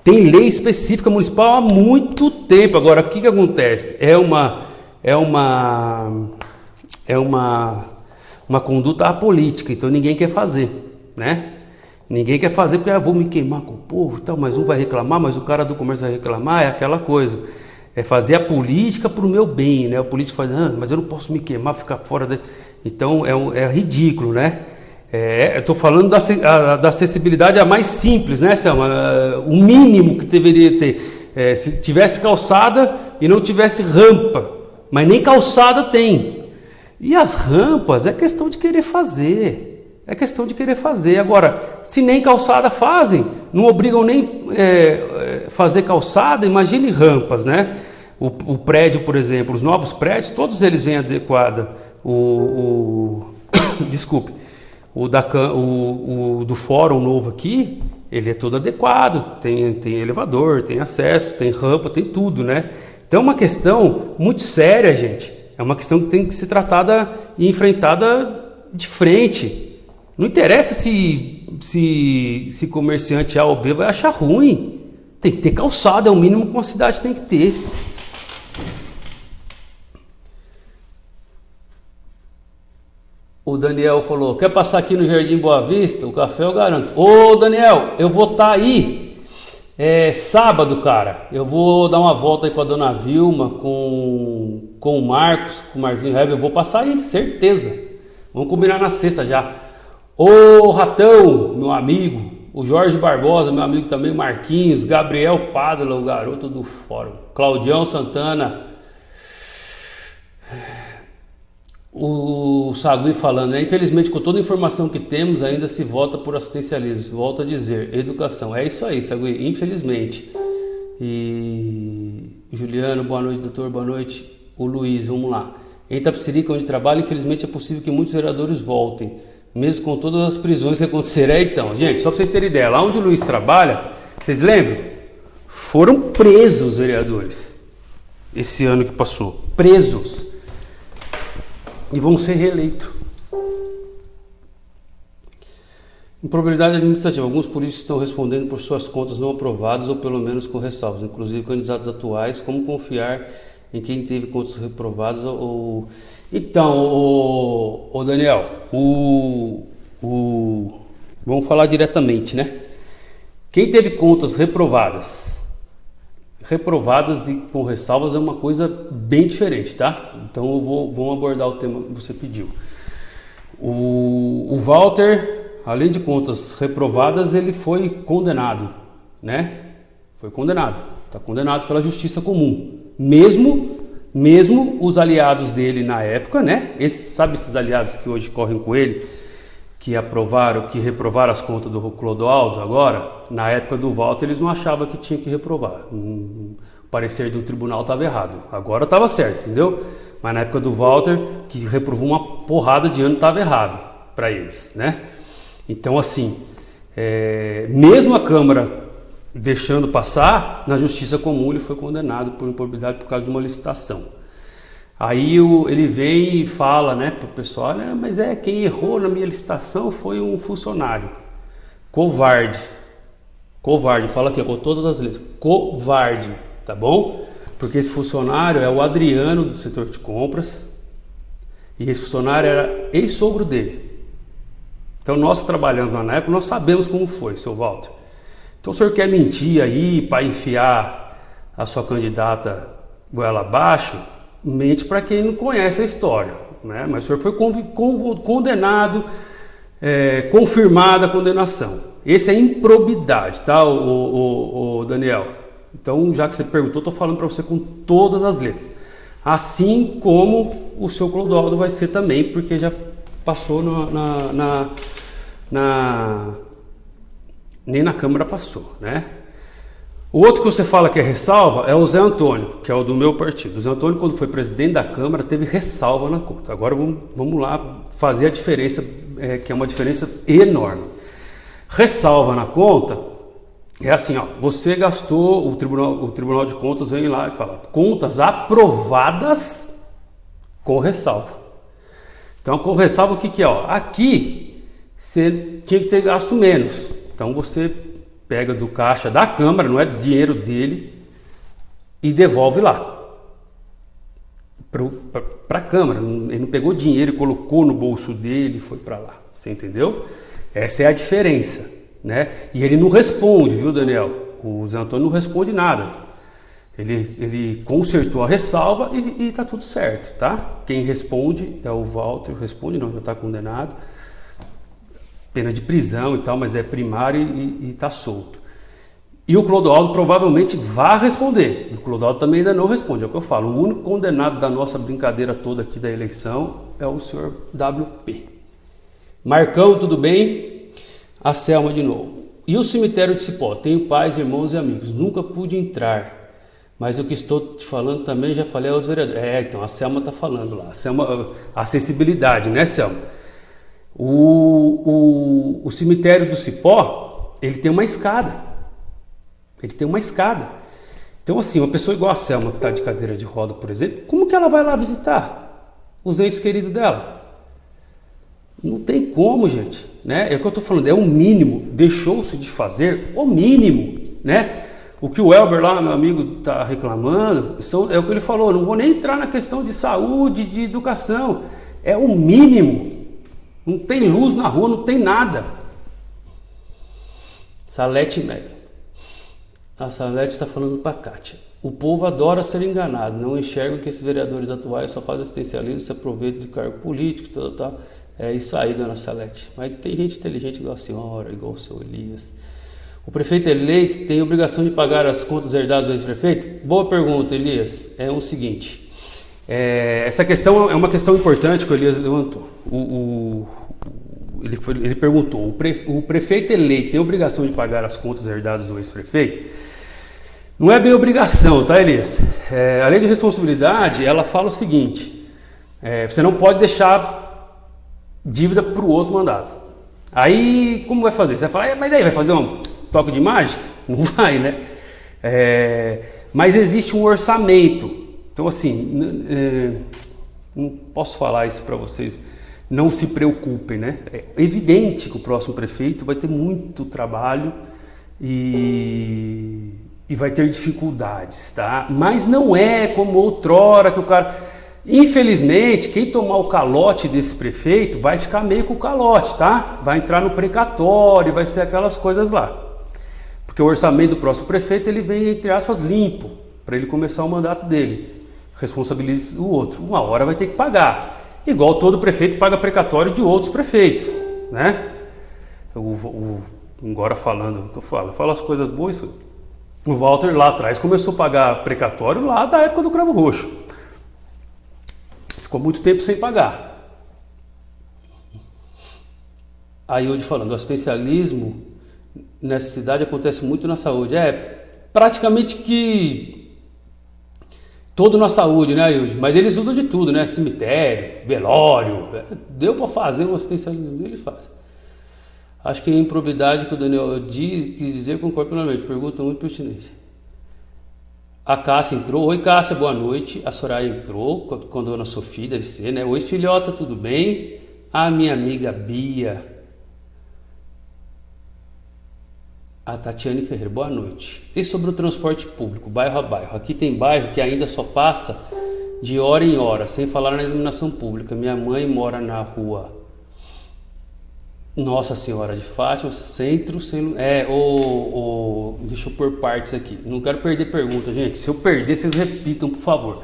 Tem lei específica municipal há muito tempo. Agora, o que acontece? É uma conduta apolítica, então ninguém quer fazer, né? Ninguém quer fazer porque vou me queimar com o povo e tal, mas um vai reclamar, mas o cara do comércio vai reclamar, é aquela coisa. É fazer a política para o meu bem, né? O político faz: mas eu não posso me queimar, ficar fora. Então é ridículo, né? Eu estou falando da acessibilidade a mais simples, né, Selma? O mínimo que deveria ter. Se tivesse calçada e não tivesse rampa, mas nem calçada tem. E as rampas é questão de querer fazer. É questão de querer fazer. Agora, se nem calçada fazem, não obrigam nem fazer calçada, imagine rampas, né? O prédio, por exemplo, os novos prédios, todos eles vêm adequada. Desculpe. O do fórum novo aqui, ele é todo adequado. Tem elevador, tem acesso, tem rampa, tem tudo, né? Então é uma questão muito séria, gente. É uma questão que tem que ser tratada e enfrentada de frente. Não interessa se comerciante A ou B vai achar ruim. Tem que ter calçada, é o mínimo que uma cidade tem que ter. O Daniel falou: quer passar aqui no Jardim Boa Vista? O café eu garanto. Ô Daniel, eu vou estar aí sábado, cara. Eu vou dar uma volta aí com a dona Vilma, com o Marcos, com o Marquinhos Heber. Eu vou passar aí, certeza. Vamos combinar na sexta já. Ô Ratão, meu amigo, o Jorge Barbosa, meu amigo também, Marquinhos, Gabriel Padula, o garoto do fórum, Claudião Santana, o Sagui falando, né? Infelizmente, com toda a informação que temos, ainda se vota por assistencialismo. Volto a dizer, educação. É isso aí, Sagui, infelizmente. E Juliano, boa noite, doutor, boa noite. O Luiz, vamos lá. Em Itapecerica, onde trabalho, infelizmente é possível que muitos vereadores voltem, mesmo com todas as prisões que acontecerão. Então, gente, só para vocês terem ideia, lá onde o Luiz trabalha, vocês lembram? Foram presos os vereadores. esse ano que passou, presos, e vão ser reeleitos. Improbabilidade administrativa. Alguns políticos estão respondendo por suas contas não aprovadas ou pelo menos com ressalvas, inclusive candidatos atuais. Como confiar em quem teve contas reprovadas ou... Então, o Daniel, vamos falar diretamente, né? Quem teve contas reprovadas com ressalvas é uma coisa bem diferente, tá? Então vamos abordar o tema que você pediu. O Walter, além de contas reprovadas, ele foi condenado, né? Foi condenado, está condenado pela justiça comum. Mesmo os aliados dele na época, né? Sabe esses aliados que hoje correm com ele, que reprovaram as contas do Clodoaldo agora? Na época do Walter eles não achavam que tinha que reprovar. O parecer do tribunal estava errado. Agora estava certo, entendeu? Mas na época do Walter, que reprovou uma porrada de ano, estava errado para eles, né? Então assim, mesmo a Câmara deixando passar, na justiça comum ele foi condenado por improbidade por causa de uma licitação. Aí ele vem e fala, né, para o pessoal, mas quem errou na minha licitação foi um funcionário. Covarde, fala aqui com todas as letras, covarde, tá bom? Porque esse funcionário é o Adriano do setor de compras e esse funcionário era ex-sogro dele. Então nós que trabalhamos lá na época, nós sabemos como foi, seu Walter. Então o senhor quer mentir aí para enfiar a sua candidata goela abaixo? Mente para quem não conhece a história, né? Mas o senhor foi condenado, confirmada a condenação. Esse é improbidade, tá, o Daniel? Então, já que você perguntou, estou falando para você com todas as letras. Assim como o seu Clodoaldo vai ser também, porque já passou nem na Câmara passou, né? O outro que você fala que é ressalva é o Zé Antônio, que é o do meu partido. O Zé Antônio, quando foi presidente da Câmara, teve ressalva na conta. Agora vamos lá fazer a diferença, que é uma diferença enorme. Ressalva na conta é assim, ó, você gastou, o Tribunal de Contas vem lá e fala, contas aprovadas com ressalva. Então, com ressalva o que é? Ó, aqui você tinha que ter gasto menos. Então você pega do caixa da Câmara, não é dinheiro dele, e devolve lá para a Câmara. Ele não pegou dinheiro e colocou no bolso dele e foi para lá. Você entendeu? Essa é a diferença, né? E ele não responde, viu, Daniel? O Zé Antônio não responde nada. Ele consertou a ressalva e está tudo certo, tá? Quem responde é o Walter. Responde não, já está condenado. Pena de prisão e tal, mas é primário e está solto. E o Clodoaldo provavelmente vai responder. E o Clodoaldo também ainda não responde, é o que eu falo. O único condenado da nossa brincadeira toda aqui da eleição é o senhor WP. Marcão, tudo bem? A Selma de novo. E o cemitério de Cipó? Tenho pais, irmãos e amigos. Nunca pude entrar. Mas o que estou te falando também já falei aos vereadores. Então a Selma está falando lá. A Selma, acessibilidade, né, Selma? O cemitério do Cipó, ele tem uma escada. Então assim, uma pessoa igual a Selma, que está de cadeira de roda, por exemplo, como que ela vai lá visitar os entes queridos dela? Não tem como, gente, né? É o que eu estou falando, é o mínimo. Deixou-se de fazer o mínimo, né? O que o Elber lá, meu amigo, está reclamando, é o que ele falou, não vou nem entrar na questão de saúde, de educação, é o mínimo. Não tem luz na rua, não tem nada. Salete Mega. A Salete está falando para a Kátia. O povo adora ser enganado, não enxerga que esses vereadores atuais só fazem assistencialismo, se aproveitam de cargo político, tal. É isso aí, dona Salete. Mas tem gente inteligente igual a senhora, igual o seu Elias. O prefeito eleito tem obrigação de pagar as contas herdadas do ex-prefeito? Boa pergunta, Elias. É o seguinte, essa questão é uma questão importante que o Elias levantou. Ele perguntou, o prefeito eleito tem obrigação de pagar as contas herdadas do ex-prefeito? Não é bem obrigação, tá, Elias? A lei de responsabilidade, ela fala o seguinte, você não pode deixar dívida para o outro mandato. Aí, como vai fazer? Você vai falar, mas aí vai fazer um toque de mágica? Não vai, né? Mas existe um orçamento Então assim, não posso falar isso para vocês, não se preocupem, né? É evidente que o próximo prefeito vai ter muito trabalho e vai ter dificuldades, tá? Mas não é como outrora que o cara... Infelizmente, quem tomar o calote desse prefeito vai ficar meio com o calote, tá? Vai entrar no precatório, vai ser aquelas coisas lá. Porque o orçamento do próximo prefeito, ele vem, entre aspas, limpo, para ele começar o mandato dele. Responsabiliza o outro. Uma hora vai ter que pagar. Igual todo prefeito paga precatório de outros prefeitos, né? Agora falando o que eu falo as coisas boas. O Walter lá atrás começou a pagar precatório lá da época do Cravo Roxo. Ficou muito tempo sem pagar. Aí hoje falando, o assistencialismo nessa cidade acontece muito na saúde. Praticamente que todo na saúde, né, Yudi? Mas eles usam de tudo, né? Cemitério, velório. Deu para fazer um assistencialismo, eles fazem. Acho que a improbidade que o Daniel quis dizer, concordo plenamente. Pergunta muito pertinente. A Cássia entrou. Oi, Cássia, boa noite. A Soraya entrou com a dona Sofia, deve ser, né? Oi, filhota, tudo bem? A minha amiga Bia. A Tatiane Ferreira, boa noite. E sobre o transporte público, bairro a bairro? Aqui tem bairro que ainda só passa de hora em hora, sem falar na iluminação pública. Minha mãe mora na rua Nossa Senhora de Fátima, centro, sem... deixa eu pôr partes aqui. Não quero perder pergunta, gente. Se eu perder, vocês repitam, por favor.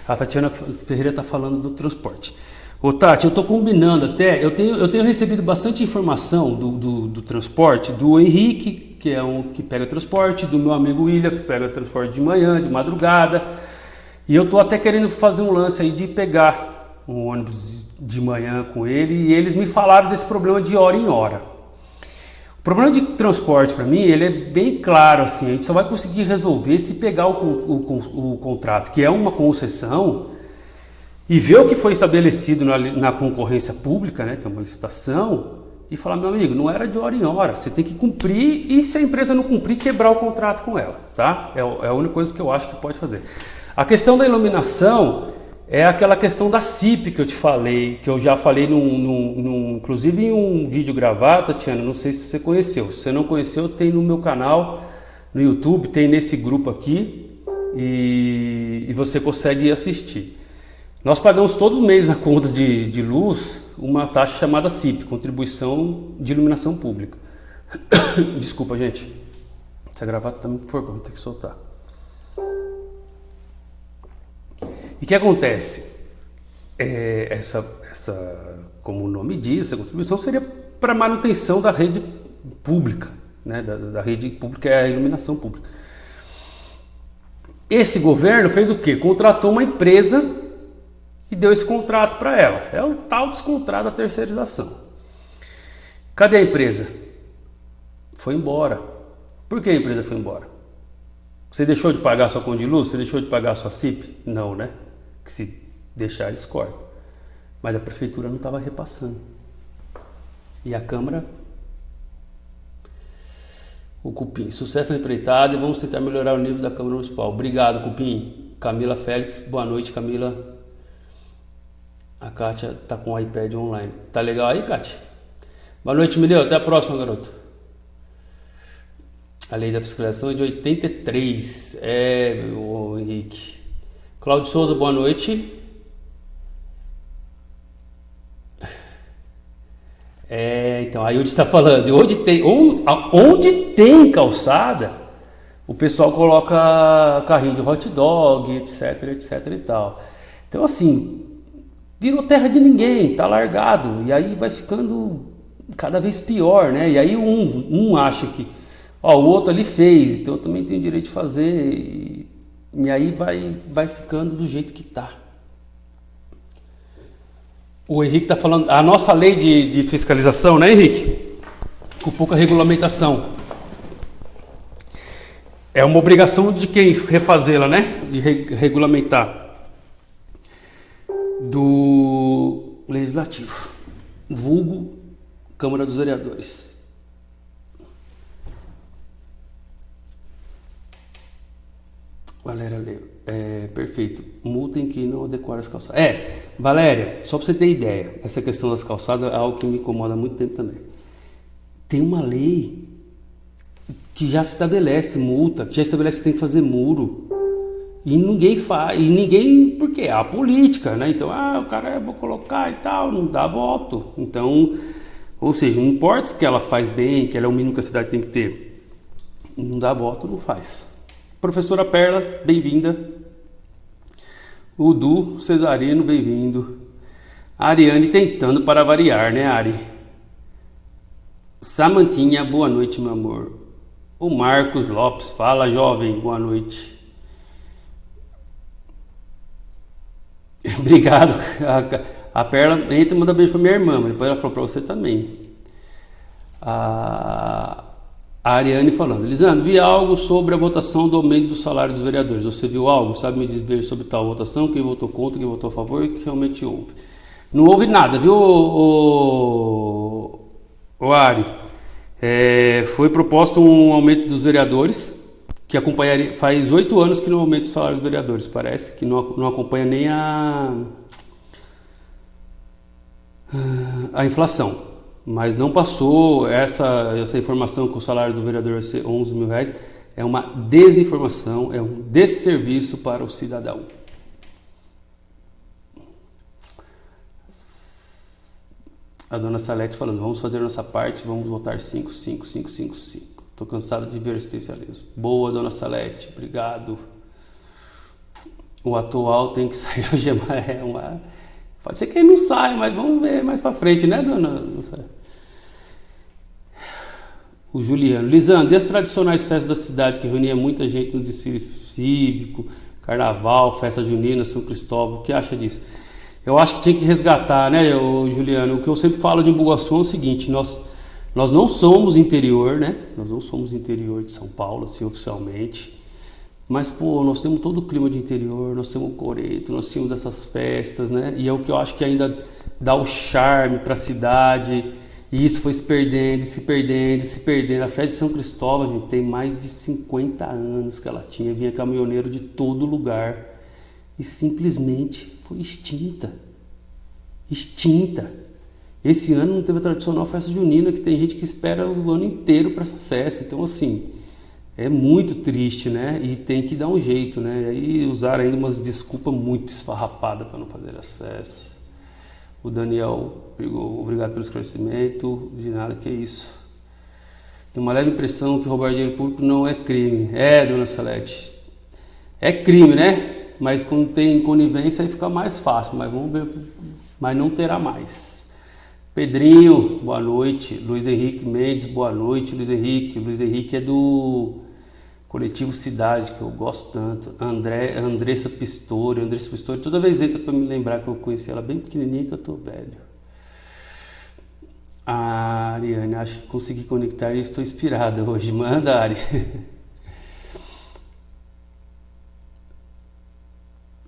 A Tatiana Ferreira está falando do transporte. Ô Tati, eu estou combinando até, eu tenho recebido bastante informação do transporte, do Henrique, que é um que pega transporte, do meu amigo William, que pega transporte de manhã, de madrugada. E eu estou até querendo fazer um lance aí de pegar um ônibus de manhã com ele, e eles me falaram desse problema de hora em hora. O problema de transporte para mim, ele é bem claro assim, a gente só vai conseguir resolver se pegar o contrato, que é uma concessão, e ver o que foi estabelecido na concorrência pública, né, que é uma licitação, e falar, meu amigo, não era de hora em hora, você tem que cumprir, e se a empresa não cumprir, quebrar o contrato com ela, tá? É a única coisa que eu acho que pode fazer. A questão da iluminação é aquela questão da CIP que eu te falei, que eu já falei inclusive em um vídeo gravado, Tatiana, não sei se você conheceu. Se você não conheceu, tem no meu canal, no YouTube, tem nesse grupo aqui, e você consegue assistir. Nós pagamos todo mês na conta de luz uma taxa chamada CIP, Contribuição de Iluminação Pública. Desculpa, gente. Essa gravata tá muito forte, vou ter que soltar. E o que acontece? Como o nome diz, essa contribuição seria para manutenção da rede pública, né? Da rede pública é a iluminação pública. Esse governo fez o quê? Contratou uma empresa e deu esse contrato para ela. É o tal descontrato da terceirização. Cadê a empresa? Foi embora. Por que a empresa foi embora? Você deixou de pagar sua conta de luz? Você deixou de pagar sua CIP? Não, né? Que se deixar, eles cortam. Mas a prefeitura não estava repassando. E a Câmara... O Cupim, sucesso na empreitada e vamos tentar melhorar o nível da Câmara Municipal. Obrigado, Cupim. Camila Félix, boa noite, Camila. A Kátia tá com o iPad online. Tá legal aí, Kátia? Boa noite, Mileu. Até a próxima, garoto. A lei da fiscalização é de 83. Meu Henrique. Cláudio Souza, boa noite. Então, aí onde está falando? Onde tem calçada, o pessoal coloca carrinho de hot dog, etc, etc e tal. Então, assim, virou terra de ninguém, tá largado. E aí vai ficando cada vez pior, né? E aí um acha que, o outro ali fez, então eu também tenho direito de fazer. E aí vai ficando do jeito que tá. O Henrique está falando, a nossa lei de fiscalização, né, Henrique? Com pouca regulamentação. É uma obrigação de quem refazê-la, né? De regulamentar. Do Legislativo. Vulgo Câmara dos Vereadores. Valéria leu. Perfeito. Multem quem não decora as calçadas. Valéria, só para você ter ideia, essa questão das calçadas é algo que me incomoda há muito tempo também. Tem uma lei que já estabelece multa, que já estabelece que tem que fazer muro. E ninguém faz, por quê? A política, né? Então, o cara, vou colocar e tal, não dá voto. Então, ou seja, não importa se que ela faz bem, que ela é o mínimo que a cidade tem que ter. Não dá voto, não faz. Professora Perla, bem-vinda. O Du Cesarino, bem-vindo. A Ariane tentando para variar, né, Ari? Samantinha, boa noite, meu amor. O Marcos Lopes, fala, jovem, boa noite. Obrigado. A Perla entra e manda beijo para minha irmã, mas depois ela falou para você também. A Ariane falando, Lisandro, vi algo sobre a votação do aumento do salário dos vereadores. Você viu algo? Sabe me dizer sobre tal votação? Quem votou contra, quem votou a favor? Que realmente houve? Não houve nada, viu, o Ari? Foi proposto um aumento dos vereadores, que acompanharia, faz 8 anos que não aumenta o salário dos vereadores, parece que não acompanha nem a inflação. Mas não passou essa informação que o salário do vereador vai ser 11 mil reais. É uma desinformação, é um desserviço para o cidadão. A dona Salete falando, vamos fazer a nossa parte, vamos votar 5. Estou cansado de ver assistencialismo. Boa, dona Salete, obrigado. O atual tem que sair hoje, pode ser que ele não saia, mas vamos ver mais pra frente, né, dona? O Juliano. Lisandro, e as tradicionais festas da cidade que reunia muita gente no desfile cívico, carnaval, festa junina, São Cristóvão, o que acha disso? Eu acho que tinha que resgatar, né, Juliano? O que eu sempre falo de Embu-Guaçu é o seguinte, nós não somos interior, né? Nós não somos interior de São Paulo, assim, oficialmente. Mas, nós temos todo o clima de interior, nós temos o coreto, nós tínhamos essas festas, né? E é o que eu acho que ainda dá o charme para a cidade. E isso foi se perdendo. A festa de São Cristóvão, gente, tem mais de 50 anos que ela tinha. Vinha caminhoneiro de todo lugar. E simplesmente foi extinta. Esse ano não teve a tradicional festa junina, que tem gente que espera o ano inteiro para essa festa. Então, assim, é muito triste, né? E tem que dar um jeito, né? E usar ainda umas desculpas muito esfarrapadas para não fazer as festas. O Daniel, obrigado pelo esclarecimento. De nada, que é isso. Tem uma leve impressão que roubar dinheiro público não é crime. Dona Salete. É crime, né? Mas quando tem conivência aí fica mais fácil. Mas vamos ver. Mas não terá mais. Pedrinho, boa noite. Luiz Henrique Mendes, boa noite. Luiz Henrique é do Coletivo Cidade, que eu gosto tanto. Andressa Pistori, toda vez entra para me lembrar que eu conheci ela bem pequenininha, que eu tô velho. A Ariane, acho que consegui conectar e estou inspirada hoje. Manda, Ari.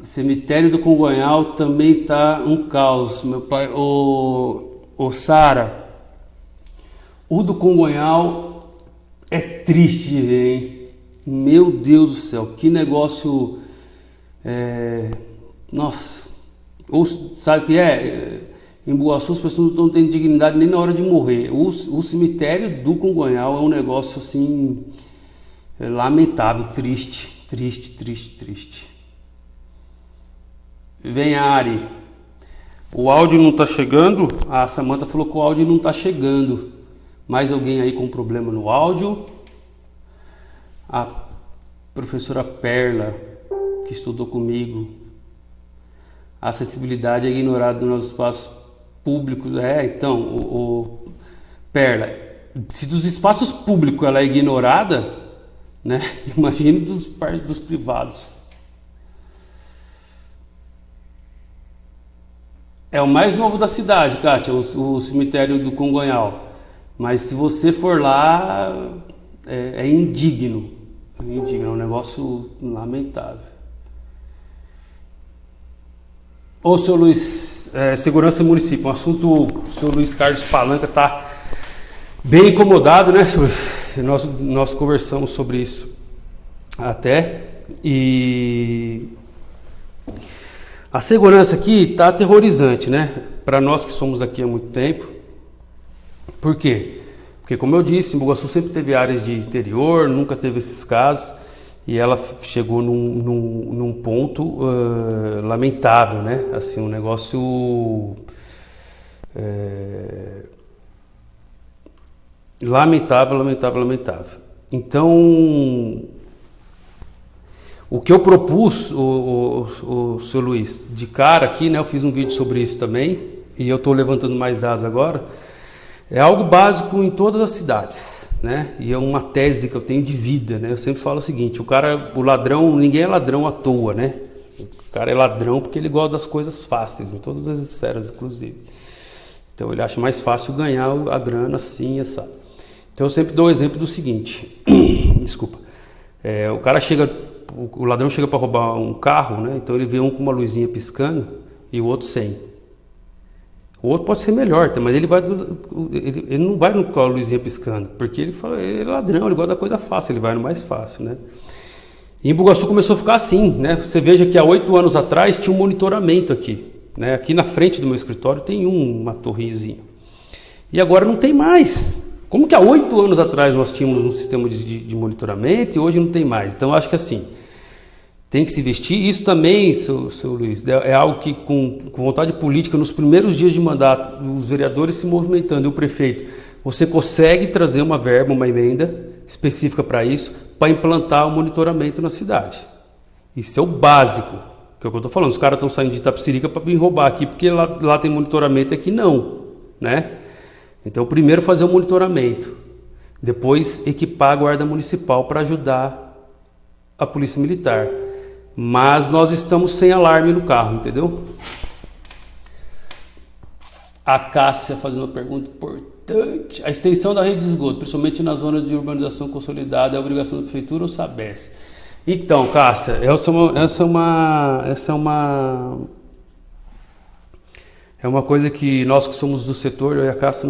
Cemitério do Congonhal também tá um caos. Meu pai, o Sara, o do Congonhal é triste de ver, hein? Meu Deus do céu, que negócio. Nossa, sabe o que é? Em Embu-Guaçu as pessoas não têm dignidade nem na hora de morrer. O cemitério do Congonhal é um negócio assim lamentável, triste. Vem, Ari. O áudio não está chegando? A Samanta falou que o áudio não está chegando. Mais alguém aí com problema no áudio? A professora Perla, que estudou comigo. A acessibilidade é ignorada nos espaços públicos. Então, Perla, se dos espaços públicos ela é ignorada, né? Imagine dos privados. É o mais novo da cidade, Kátia, o cemitério do Congonhal. Mas se você for lá, é indigno. É um negócio lamentável. Ô, senhor Luiz, segurança do município, um assunto, o senhor Luiz Carlos Palanca está bem incomodado, né? Nós conversamos sobre isso até. E a segurança aqui está aterrorizante, né? Para nós que somos daqui há muito tempo. Por quê? Porque, como eu disse, em Bugaçu sempre teve áreas de interior, nunca teve esses casos. E ela chegou num ponto lamentável, né? Assim, um negócio lamentável. Então, o que eu propus, o seu Luiz, de cara aqui, né? Eu fiz um vídeo sobre isso também, e eu estou levantando mais dados agora. É algo básico em todas as cidades, né? E é uma tese que eu tenho de vida, né? Eu sempre falo o seguinte: o ladrão, ninguém é ladrão à toa, né? O cara é ladrão porque ele gosta das coisas fáceis, em todas as esferas, inclusive. Então ele acha mais fácil ganhar a grana assim, essa. Então eu sempre dou o exemplo do seguinte: desculpa, o ladrão chega para roubar um carro, né? Então ele vê um com uma luzinha piscando e o outro sem. O outro pode ser melhor, mas ele não vai com a luzinha piscando, porque ele é ladrão, ele gosta da coisa fácil, ele vai no mais fácil, né? E em Bugaçu começou a ficar assim, né? Você veja que há 8 anos atrás tinha um monitoramento aqui, né? Aqui na frente do meu escritório tem uma torrezinha. E agora não tem mais. Como que há 8 anos atrás nós tínhamos um sistema de monitoramento e hoje não tem mais? Então eu acho que assim, tem que se investir. Isso também, seu Luiz, é algo que com vontade política, nos primeiros dias de mandato, os vereadores se movimentando e o prefeito, você consegue trazer uma verba, uma emenda específica para isso, para implantar o monitoramento na cidade. Isso é o básico, que é o que eu estou falando. Os caras estão saindo de Itapecerica para vir roubar aqui, porque lá tem monitoramento e aqui não, né? Então, primeiro fazer o monitoramento, depois equipar a guarda municipal para ajudar a polícia militar. Mas nós estamos sem alarme no carro, entendeu? A Cássia fazendo uma pergunta importante. A extensão da rede de esgoto, principalmente na zona de urbanização consolidada, é obrigação da prefeitura ou Sabesp? Então, Cássia, essa é uma coisa que nós que somos do setor, eu e a Cássia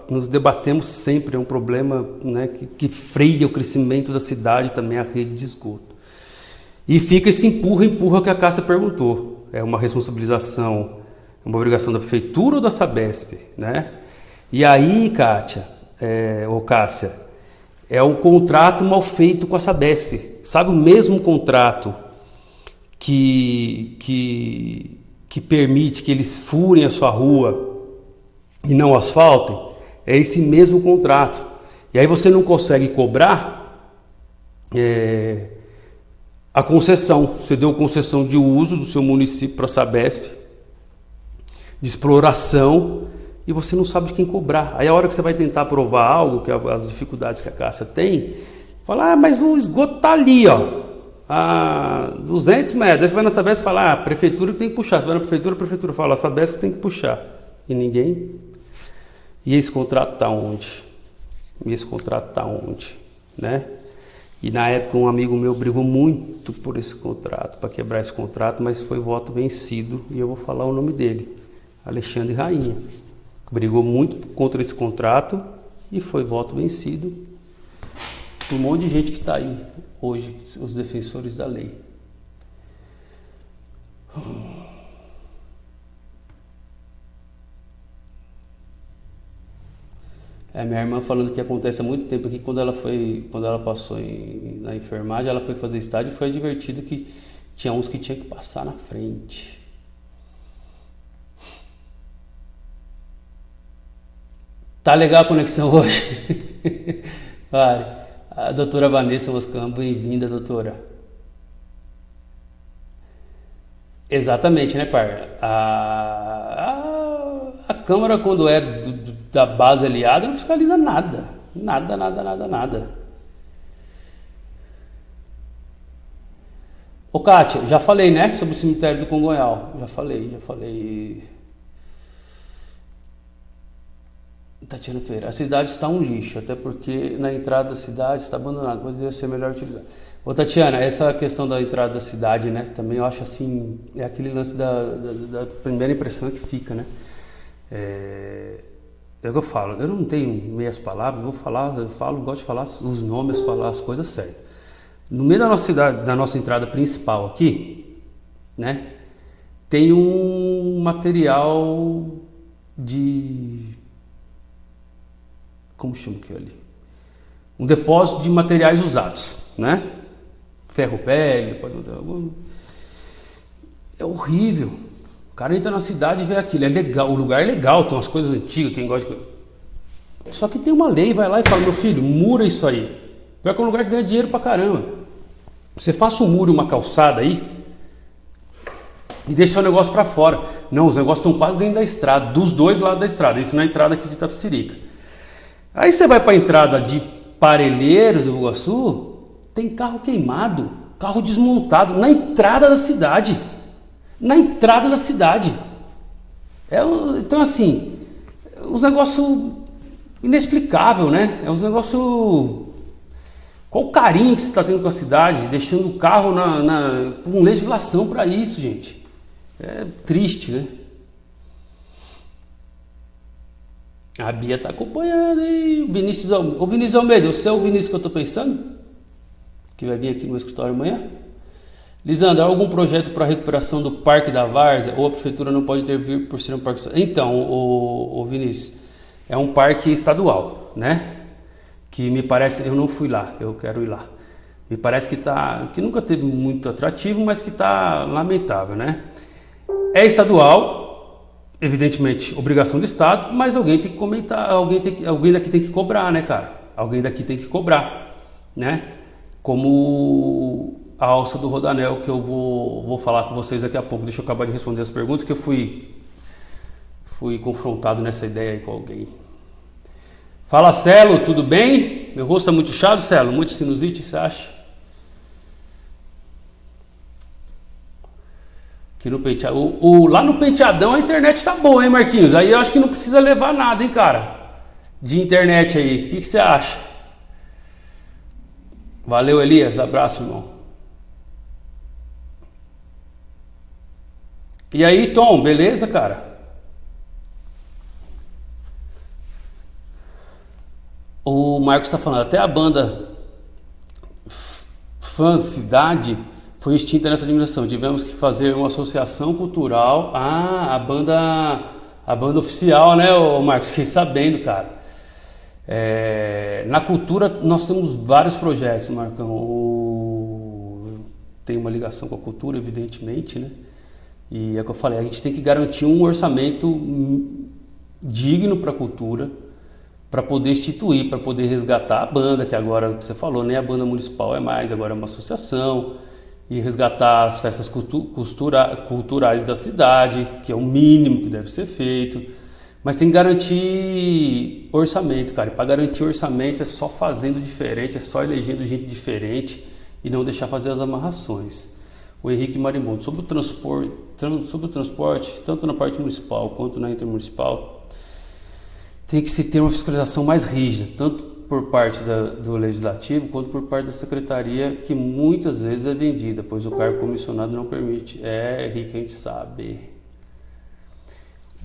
nos debatemos sempre. É um problema, né, que freia o crescimento da cidade, também a rede de esgoto. E fica esse empurra que a Cássia perguntou. É uma responsabilização, uma obrigação da prefeitura ou da Sabesp, né? E aí, Cássia, é um contrato mal feito com a Sabesp. Sabe, o mesmo contrato que permite que eles furem a sua rua e não asfaltem? É esse mesmo contrato. E aí você não consegue cobrar a concessão. Você deu concessão de uso do seu município para a Sabesp, de exploração, e você não sabe de quem cobrar. Aí a hora que você vai tentar provar algo, que as dificuldades que a Cássia tem, fala, mas o esgoto está ali, ó, a 200 metros. Aí você vai na Sabesp e fala, a prefeitura que tem que puxar. Você vai na prefeitura, a prefeitura fala, a Sabesp que tem que puxar. E ninguém. E esse contrato está onde? Né? E na época um amigo meu brigou muito por esse contrato, para quebrar esse contrato, mas foi voto vencido, e eu vou falar o nome dele, Alexandre Rainha. Brigou muito contra esse contrato e foi voto vencido por um monte de gente que está aí hoje, os defensores da lei. Minha irmã falando que acontece há muito tempo aqui, quando ela passou na enfermagem, ela foi fazer estágio e foi advertido que tinha uns que tinha que passar na frente. Tá legal a conexão hoje? Pare. A doutora Vanessa Moscampo, bem-vinda, doutora. Exatamente, né, par? A Câmara, quando é da base aliada, não fiscaliza nada. Nada. Ô, Kátia, já falei, né, sobre o cemitério do Congonhal. Já falei. Tatiana Ferreira, a cidade está um lixo, até porque na entrada da cidade está abandonada, poderia ser melhor utilizado. Ô, Tatiana, essa questão da entrada da cidade, né, também eu acho assim, é aquele lance da primeira impressão que fica, né? É o que eu falo, eu não tenho meias palavras, gosto de falar os nomes, falar as coisas certas. No meio da nossa cidade, da nossa entrada principal aqui, né, tem um material de... Como chama aquilo ali? Um depósito de materiais usados, né? Ferro velho, é horrível. O cara entra na cidade e vê aquilo, é legal, o lugar é legal, tem umas coisas antigas, quem gosta de... Só que tem uma lei, vai lá e fala, meu filho, mura isso aí. Pior que é um lugar que ganha dinheiro pra caramba. Você faça um muro, uma calçada aí e deixa o negócio pra fora. Não, os negócios estão quase dentro da estrada, dos dois lados da estrada, isso na entrada aqui de Itapecerica. Aí você vai pra entrada de Parelheiros, do Iguaçu, tem carro queimado, carro desmontado, na entrada da cidade. Na entrada da cidade. Então assim, uns negócios inexplicável, né? É uns negócios... Qual o carinho que você está tendo com a cidade, deixando o carro com legislação para isso, gente? É triste, né? A Bia tá acompanhando, hein? O Vinícius Almeida, você é o Vinícius que eu tô pensando? Que vai vir aqui no escritório amanhã? Lisandra, há algum projeto para recuperação do Parque da Várzea ou a prefeitura não pode intervir por ser um parque... Então, o Vinícius, é um parque estadual, né? Que me parece, eu não fui lá, eu quero ir lá. Me parece que nunca teve muito atrativo, mas que tá lamentável, né? É estadual, evidentemente, obrigação do Estado, mas alguém tem que comentar, alguém daqui tem que cobrar, né, cara? Alguém daqui tem que cobrar, né? Como a alça do Rodanel, que eu vou falar com vocês daqui a pouco. Deixa eu acabar de responder as perguntas, que eu fui confrontado nessa ideia aí com alguém. Fala, Celo, tudo bem? Meu rosto é muito inchado, Celo? Muito sinusite, você acha? Aqui no penteado. Lá no penteadão a internet tá boa, hein, Marquinhos? Aí eu acho que não precisa levar nada, hein, cara? De internet aí. O que você acha? Valeu, Elias. Abraço, irmão. E aí, Tom, beleza, cara? O Marcos está falando, até a banda Fã Cidade foi extinta nessa administração. Tivemos que fazer uma associação cultural. Ah, a banda oficial, né, o Marcos? Fiquei sabendo, cara. Na cultura nós temos vários projetos, Marcão. Tem uma ligação com a cultura, evidentemente, né? E é o que eu falei, a gente tem que garantir um orçamento digno para a cultura, para poder instituir, para poder resgatar a banda, que agora você falou, nem a banda municipal é mais, agora é uma associação, e resgatar as festas culturais da cidade, que é o mínimo que deve ser feito, mas tem que garantir orçamento, cara, e para garantir orçamento é só fazendo diferente, é só elegendo gente diferente e não deixar fazer as amarrações. O Henrique Marimondo, sobre o transporte, tanto na parte municipal quanto na intermunicipal, tem que se ter uma fiscalização mais rígida, tanto por parte do Legislativo quanto por parte da Secretaria, que muitas vezes é vendida, pois o cargo comissionado não permite. Henrique, a gente sabe.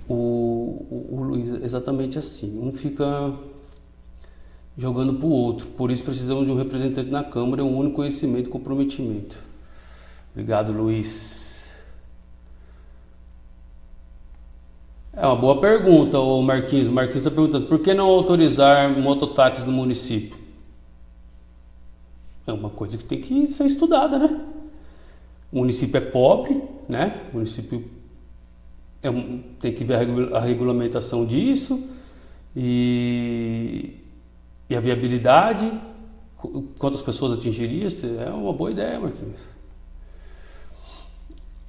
O Luiz, exatamente assim, um fica jogando para o outro, por isso precisamos de um representante na Câmara, um único conhecimento e comprometimento. Obrigado, Luiz. É uma boa pergunta, o Marquinhos. O Marquinhos está perguntando, por que não autorizar mototáxis no município? É uma coisa que tem que ser estudada, né? O município é pobre, né? O município tem que ver a regulamentação disso e a viabilidade, quantas pessoas atingiria. É uma boa ideia, Marquinhos.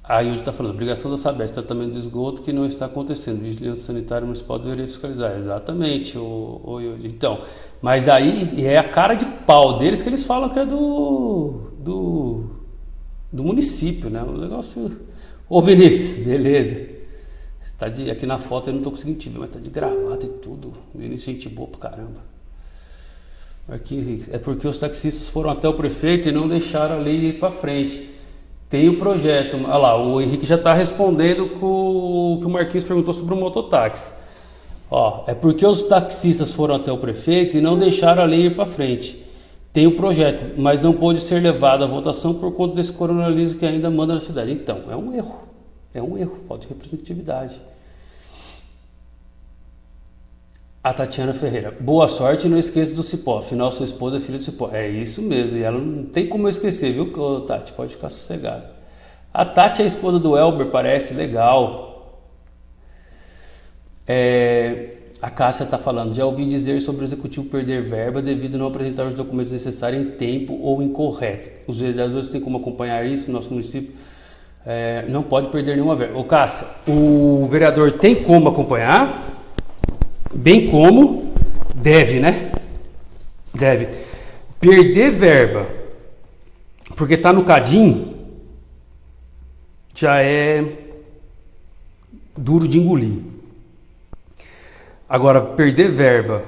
Aí hoje está falando, obrigação da Sabesp, tratamento do esgoto que não está acontecendo, vigilância sanitária municipal deveria fiscalizar. Exatamente, então, mas aí é a cara de pau deles que eles falam que é do município, né? O negócio... Ô Vinícius, beleza. Tá aqui na foto eu não estou conseguindo te ver, mas tá de gravata e tudo. Vinícius, gente boa pra caramba. Aqui, é porque os taxistas foram até o prefeito e não deixaram a lei ir para frente. Tem o projeto, olha lá, o Henrique já está respondendo que o Marquinhos perguntou sobre o mototáxi. Ó, é porque os taxistas foram até o prefeito e não deixaram a lei ir para frente. tem o projeto, mas não pôde ser levado à votação por conta desse coronelismo que ainda manda na cidade. Então, é um erro, falta de representatividade. A Tatiana Ferreira, boa sorte e não esqueça do Cipó, afinal sua esposa é filha do Cipó. É isso mesmo, e ela não tem como eu esquecer, viu, Tati? Pode ficar sossegada. A Tati é a esposa do Elber, parece legal. A Cássia está falando, já ouvi dizer sobre o executivo perder verba devido a não apresentar os documentos necessários em tempo ou incorreto. Os vereadores têm como acompanhar isso no nosso município? Não pode perder nenhuma verba. Ô Cássia, o vereador tem como acompanhar, bem como deve, né? Deve. Perder verba porque está no CADIM já é duro de engolir. Agora, perder verba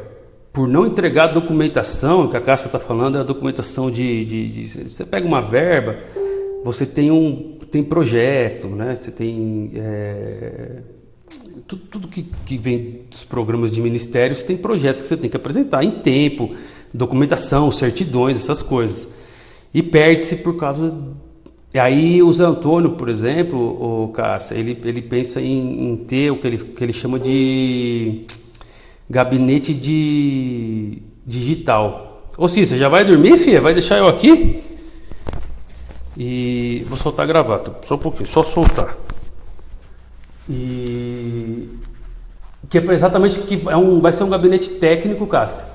por não entregar a documentação, que a Cássia está falando, é a documentação de você pega uma verba, você tem projeto, né? Você tem tudo que vem dos programas de ministérios tem projetos que você tem que apresentar em tempo, documentação, certidões, essas coisas. E perde-se por causa... E aí o Zé Antônio, por exemplo, o Cássia, ele pensa em ter o que ele chama de gabinete digital. Ô Cícero, já vai dormir, filha? Vai deixar eu aqui? E vou soltar a gravata, só um pouquinho, só soltar. E que é exatamente que vai ser um gabinete técnico, Cássia,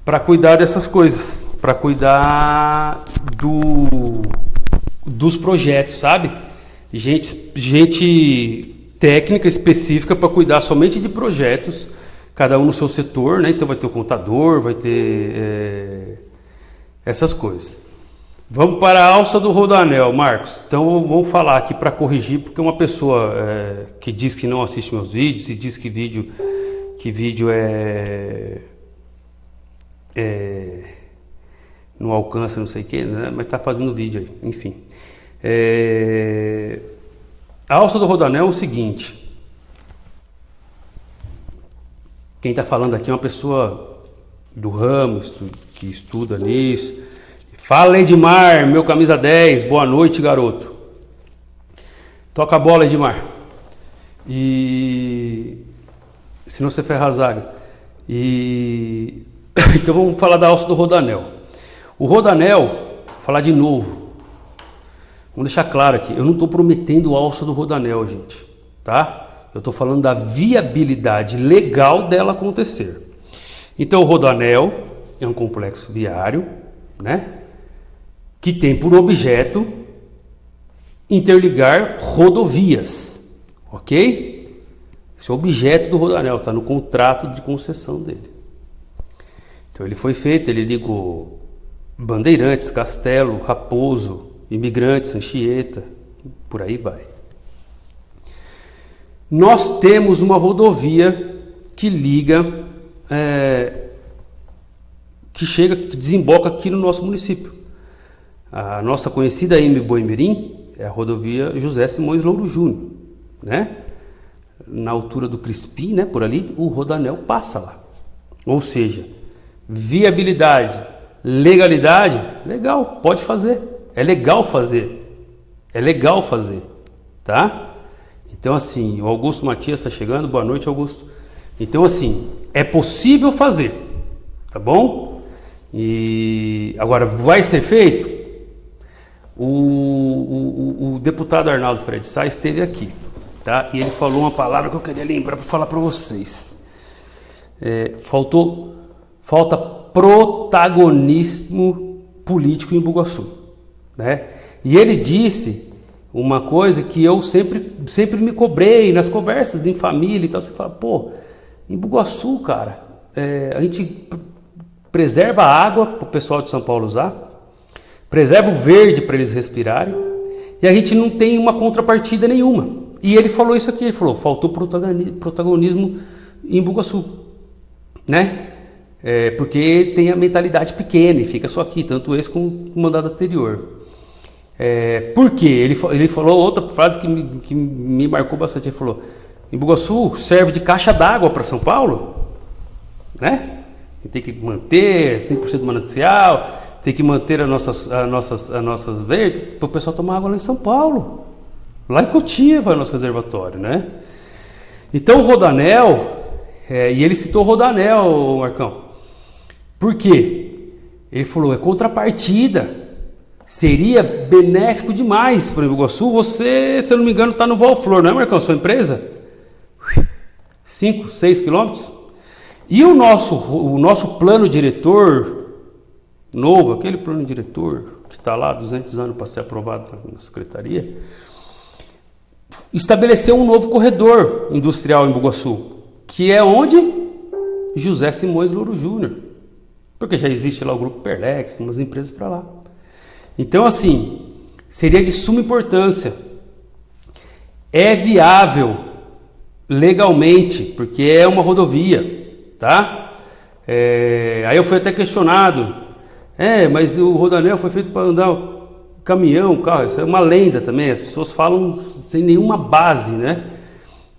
para cuidar dessas coisas, para cuidar dos projetos, sabe? Gente técnica específica para cuidar somente de projetos, cada um no seu setor, né? Então vai ter o contador, vai ter essas coisas. Vamos para a alça do Rodoanel, Marcos. Então vamos falar aqui para corrigir, porque uma pessoa que diz que não assiste meus vídeos e diz que vídeo não alcança não sei o que, né? Mas está fazendo vídeo aí, enfim. A alça do Rodoanel é o seguinte. Quem está falando aqui é uma pessoa do ramo, que estuda nisso. Fala, Edmar, meu camisa 10, boa noite, garoto. Toca a bola, Edmar. E senão você ferra a zaga. Então vamos falar da alça do Rodoanel. O Rodoanel, vou falar de novo. Vamos deixar claro aqui, eu não estou prometendo alça do Rodoanel, gente, tá? Eu estou falando da viabilidade legal dela acontecer. Então o Rodoanel é um complexo viário, né? Que tem por objeto interligar rodovias, ok? Esse é o objeto do Rodoanel, está no contrato de concessão dele. Então ele foi feito, ele ligou Bandeirantes, Castelo, Raposo, Imigrantes, Anchieta, por aí vai. Nós temos uma rodovia que liga, que desemboca aqui no nosso município. A nossa conhecida M. Boimirim é a rodovia José Simões Louro Júnior, né? Na altura do Crispim, né? Por ali, o Rodoanel passa lá. Ou seja, viabilidade, legalidade, legal, pode fazer. É legal fazer. É legal fazer, tá? Então assim, o Augusto Matias está chegando. Boa noite, Augusto. Então assim, é possível fazer, tá bom? E agora, vai ser feito? O deputado Arnaldo Fred Sá esteve aqui, tá? E ele falou uma palavra que eu queria lembrar para falar para vocês. Falta protagonismo político em Bugaçu, né? E ele disse uma coisa que eu sempre me cobrei nas conversas em família e tal. Você fala, pô, em Bugaçu, cara, a gente preserva a água para o pessoal de São Paulo usar, preserva o verde para eles respirarem, e a gente não tem uma contrapartida nenhuma. E ele falou isso aqui, ele falou, faltou protagonismo em Bugaçu, né? Porque tem a mentalidade pequena e fica só aqui, tanto esse como o mandato anterior. Por quê? Ele falou outra frase que me marcou bastante. Ele falou, em Bugaçu serve de caixa d'água para São Paulo, né? Tem que manter 100% manancial, tem que manter as nossas verdes para o pessoal tomar água lá em São Paulo. Lá em Cotia vai o nosso reservatório, né? Então o Rodanel, e ele citou o Rodanel, Marcão. Por quê? Ele falou, é contrapartida. Seria benéfico demais para o Iguaçu. Você, se eu não me engano, está no Valflor, não é, Marcão? Sua empresa? 5, 6 quilômetros. E o nosso plano diretor novo, aquele plano diretor que está lá há 200 anos para ser aprovado na secretaria, estabeleceu um novo corredor industrial em Iguaçu, que é onde? José Simões Louro Júnior. Porque já existe lá o Grupo Perlex, umas empresas para lá. Então, assim, seria de suma importância. É viável legalmente, porque é uma rodovia, tá? Aí eu fui até questionado. Mas o Rodanel foi feito para andar caminhão, carro. Isso é uma lenda também. As pessoas falam sem nenhuma base, né?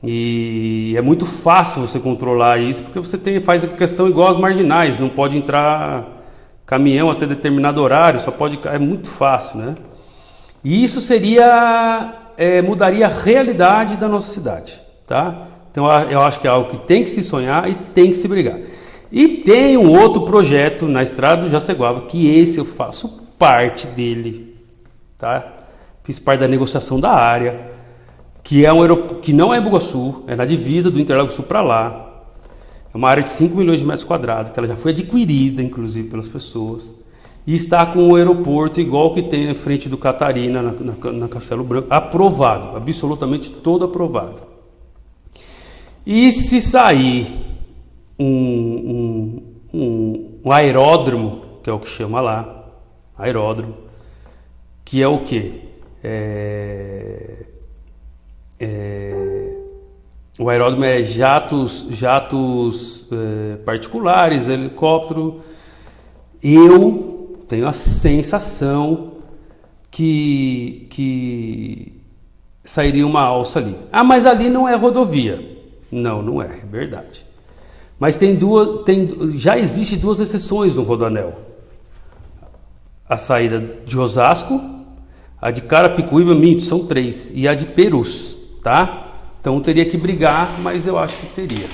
E é muito fácil você controlar isso, porque você faz a questão igual às marginais. Não pode entrar caminhão até determinado horário, só pode... É muito fácil, né? E isso mudaria a realidade da nossa cidade, tá? Então eu acho que é algo que tem que se sonhar e tem que se brigar. E tem um outro projeto na estrada do Jaceguava, que esse eu faço parte dele, tá? Fiz parte da negociação da área, que que não é em Iguaçu, é na divisa do Interlagos Sul para lá. É uma área de 5 milhões de metros quadrados, que ela já foi adquirida, inclusive, pelas pessoas. E está com o aeroporto igual que tem na frente do Catarina, na Castelo Branco, aprovado, absolutamente todo aprovado. E se sair um aeródromo, que é o que chama lá, aeródromo, que é o quê? O aeródromo é jatos particulares, helicóptero. Eu tenho a sensação que sairia uma alça ali. Mas ali não é rodovia. Não é verdade. Mas já existe 2 exceções no Rodanel. A saída de Osasco, a de Carapicuíba, são 3, e a de Perus, tá? Então teria que brigar, mas eu acho que teria.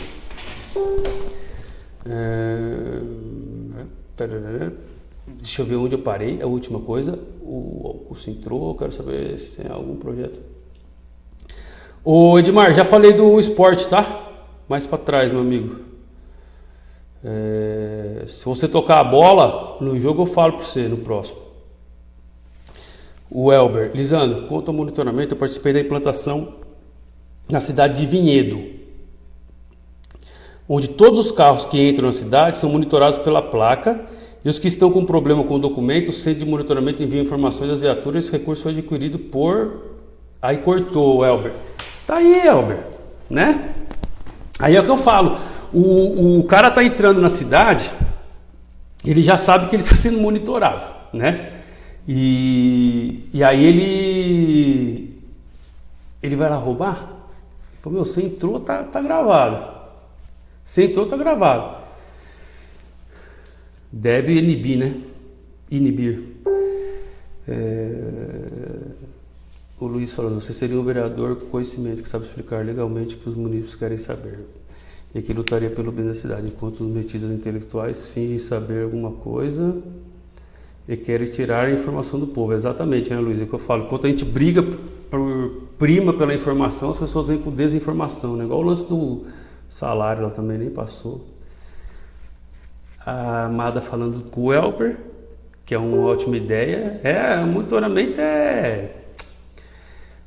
Deixa eu ver onde eu parei, a última coisa. O curso entrou, eu quero saber se tem algum projeto. Ô Edmar, já falei do esporte, tá? Mais para trás, meu amigo. Se você tocar a bola no jogo, eu falo para você no próximo. O Elber, Lisandro, quanto ao monitoramento, eu participei da implantação na cidade de Vinhedo, onde todos os carros que entram na cidade são monitorados pela placa, e os que estão com problema com o documento, o centro de monitoramento envia informações das viaturas. Esse recurso foi adquirido por... Aí cortou o Elber. Tá aí, Elber, né? Aí é o que eu falo. O cara tá entrando na cidade, ele já sabe que ele está sendo monitorado, né? E aí ele vai lá roubar? Falou, você entrou, tá gravado. Você entrou, tá gravado. Deve inibir, né? Inibir. O Luiz falando, você seria um vereador com conhecimento que sabe explicar legalmente o que os munícipes querem saber e que lutaria pelo bem da cidade, enquanto os metidos intelectuais fingem saber alguma coisa e querem tirar a informação do povo. Exatamente, né, Luiz? É o que eu falo. Enquanto a gente briga prima pela informação, as pessoas vêm com desinformação, né? Igual o lance do salário, ela também nem passou. A Amada falando com o Elber, que é uma ótima ideia.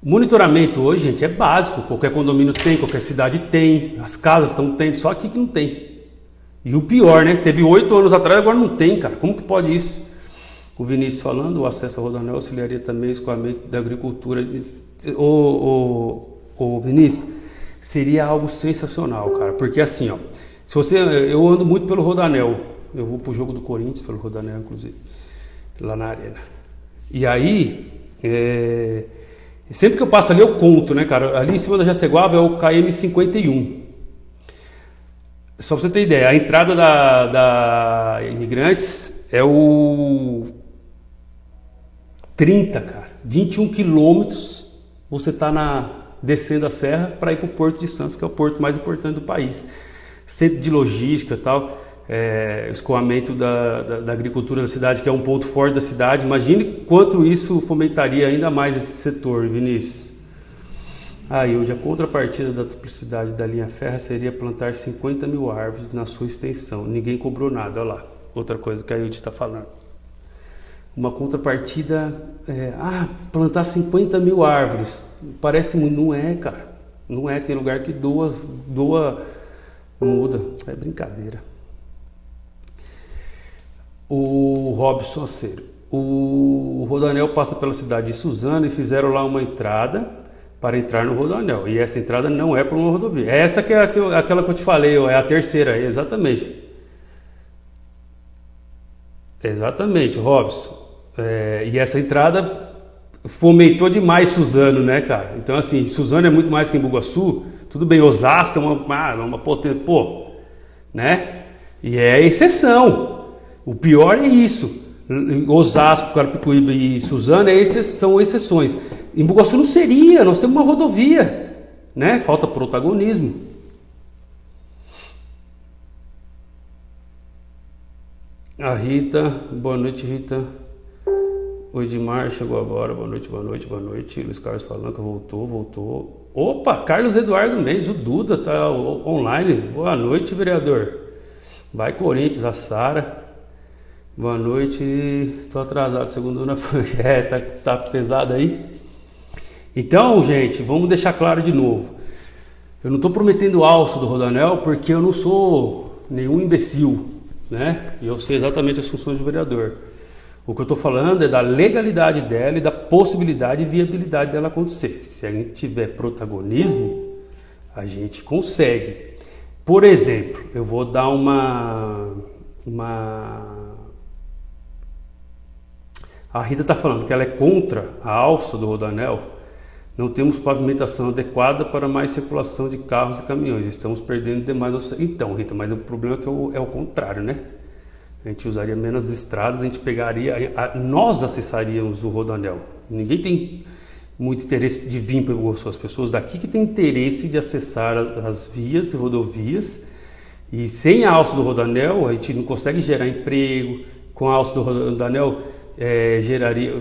Monitoramento hoje, gente, é básico. Qualquer condomínio tem, qualquer cidade tem. As casas estão tendo, só aqui que não tem. E o pior, né? Teve 8 anos atrás, agora não tem, cara. Como que pode isso? O Vinícius falando, o acesso ao Rodanel auxiliaria também o escoamento da agricultura. O Vinícius, seria algo sensacional, cara. Porque assim, ó, eu ando muito pelo Rodanel. Eu vou pro jogo do Corinthians pelo Rodanel, inclusive, lá na arena. E aí, sempre que eu passo ali, eu conto, né, cara? Ali em cima da Jaceguava é o KM 51. Só pra você ter ideia, a entrada da Imigrantes É o 30, cara. 21 quilômetros você tá descendo a serra para ir para o Porto de Santos, que é o porto mais importante do país. Centro de logística e tal, escoamento da agricultura da cidade, que é um ponto forte da cidade. Imagine quanto isso fomentaria ainda mais esse setor, Vinícius. Aí, hoje a contrapartida da duplicidade da linha férrea seria plantar 50 mil árvores na sua extensão. Ninguém cobrou nada, olha lá. Outra coisa que a Hilde está falando. Uma contrapartida, plantar 50 mil árvores. Parece muito, não é, cara. Não é, tem lugar que doa, muda. É brincadeira. O Robson Aceiro. O Rodoanel passa pela cidade de Suzano e fizeram lá uma entrada para entrar no Rodoanel. E essa entrada não é por uma rodovia. Essa que é aquela que eu te falei, é a terceira, exatamente. Exatamente, Robson. E essa entrada fomentou demais Suzano, né, cara? Então, assim, Suzano é muito mais que Embu-Guaçu. Tudo bem, Osasco é uma potência, né? E é exceção. O pior é isso. Osasco, Carapicuíba e Suzano são exceções. Embu-Guaçu não seria, nós temos uma rodovia, né? Falta protagonismo. A Rita, boa noite, Rita. O Edmar chegou agora, boa noite, boa noite, boa noite. Luiz Carlos Palanca voltou. Opa, Carlos Eduardo Mendes, o Duda tá online. Boa noite, vereador. Vai Corinthians, a Sara. Boa noite, tô atrasado, segunda tá pesado aí. Então, gente, vamos deixar claro de novo. Eu não estou prometendo alça do Rodoanel porque eu não sou nenhum imbecil, né? E eu sei exatamente as funções do vereador. O que eu estou falando é da legalidade dela e da possibilidade e viabilidade dela acontecer. Se a gente tiver protagonismo, a gente consegue. Por exemplo, eu vou dar A Rita está falando que ela é contra a alça do Rodoanel. Não temos pavimentação adequada para mais circulação de carros e caminhões. Estamos perdendo demais. Então, Rita, mas o problema é que é o contrário, né? A gente usaria menos estradas, a gente pegaria, nós acessaríamos o Rodoanel. Ninguém tem muito interesse de vir para o as pessoas daqui que tem interesse de acessar as vias e rodovias. E sem a alça do Rodoanel, a gente não consegue gerar emprego. Com a alça do Rodoanel,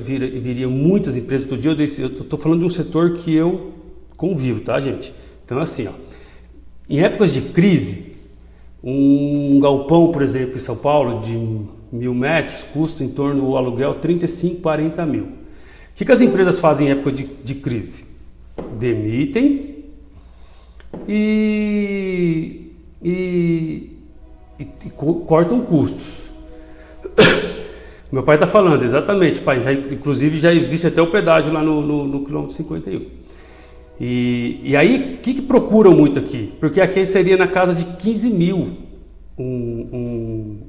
viria muitas empresas. Outro dia eu estou falando de um setor que eu convivo, tá, gente? Então, assim, ó, em épocas de crise, um galpão, por exemplo, em São Paulo, de 1.000 metros, custa em torno do aluguel 35, 40 mil. O que as empresas fazem em época de crise? Demitem e cortam custos. Meu pai está falando, exatamente, pai. Inclusive já existe até o pedágio lá no quilômetro 51. E aí, o que procuram muito aqui? Porque aqui seria na casa de 15 mil um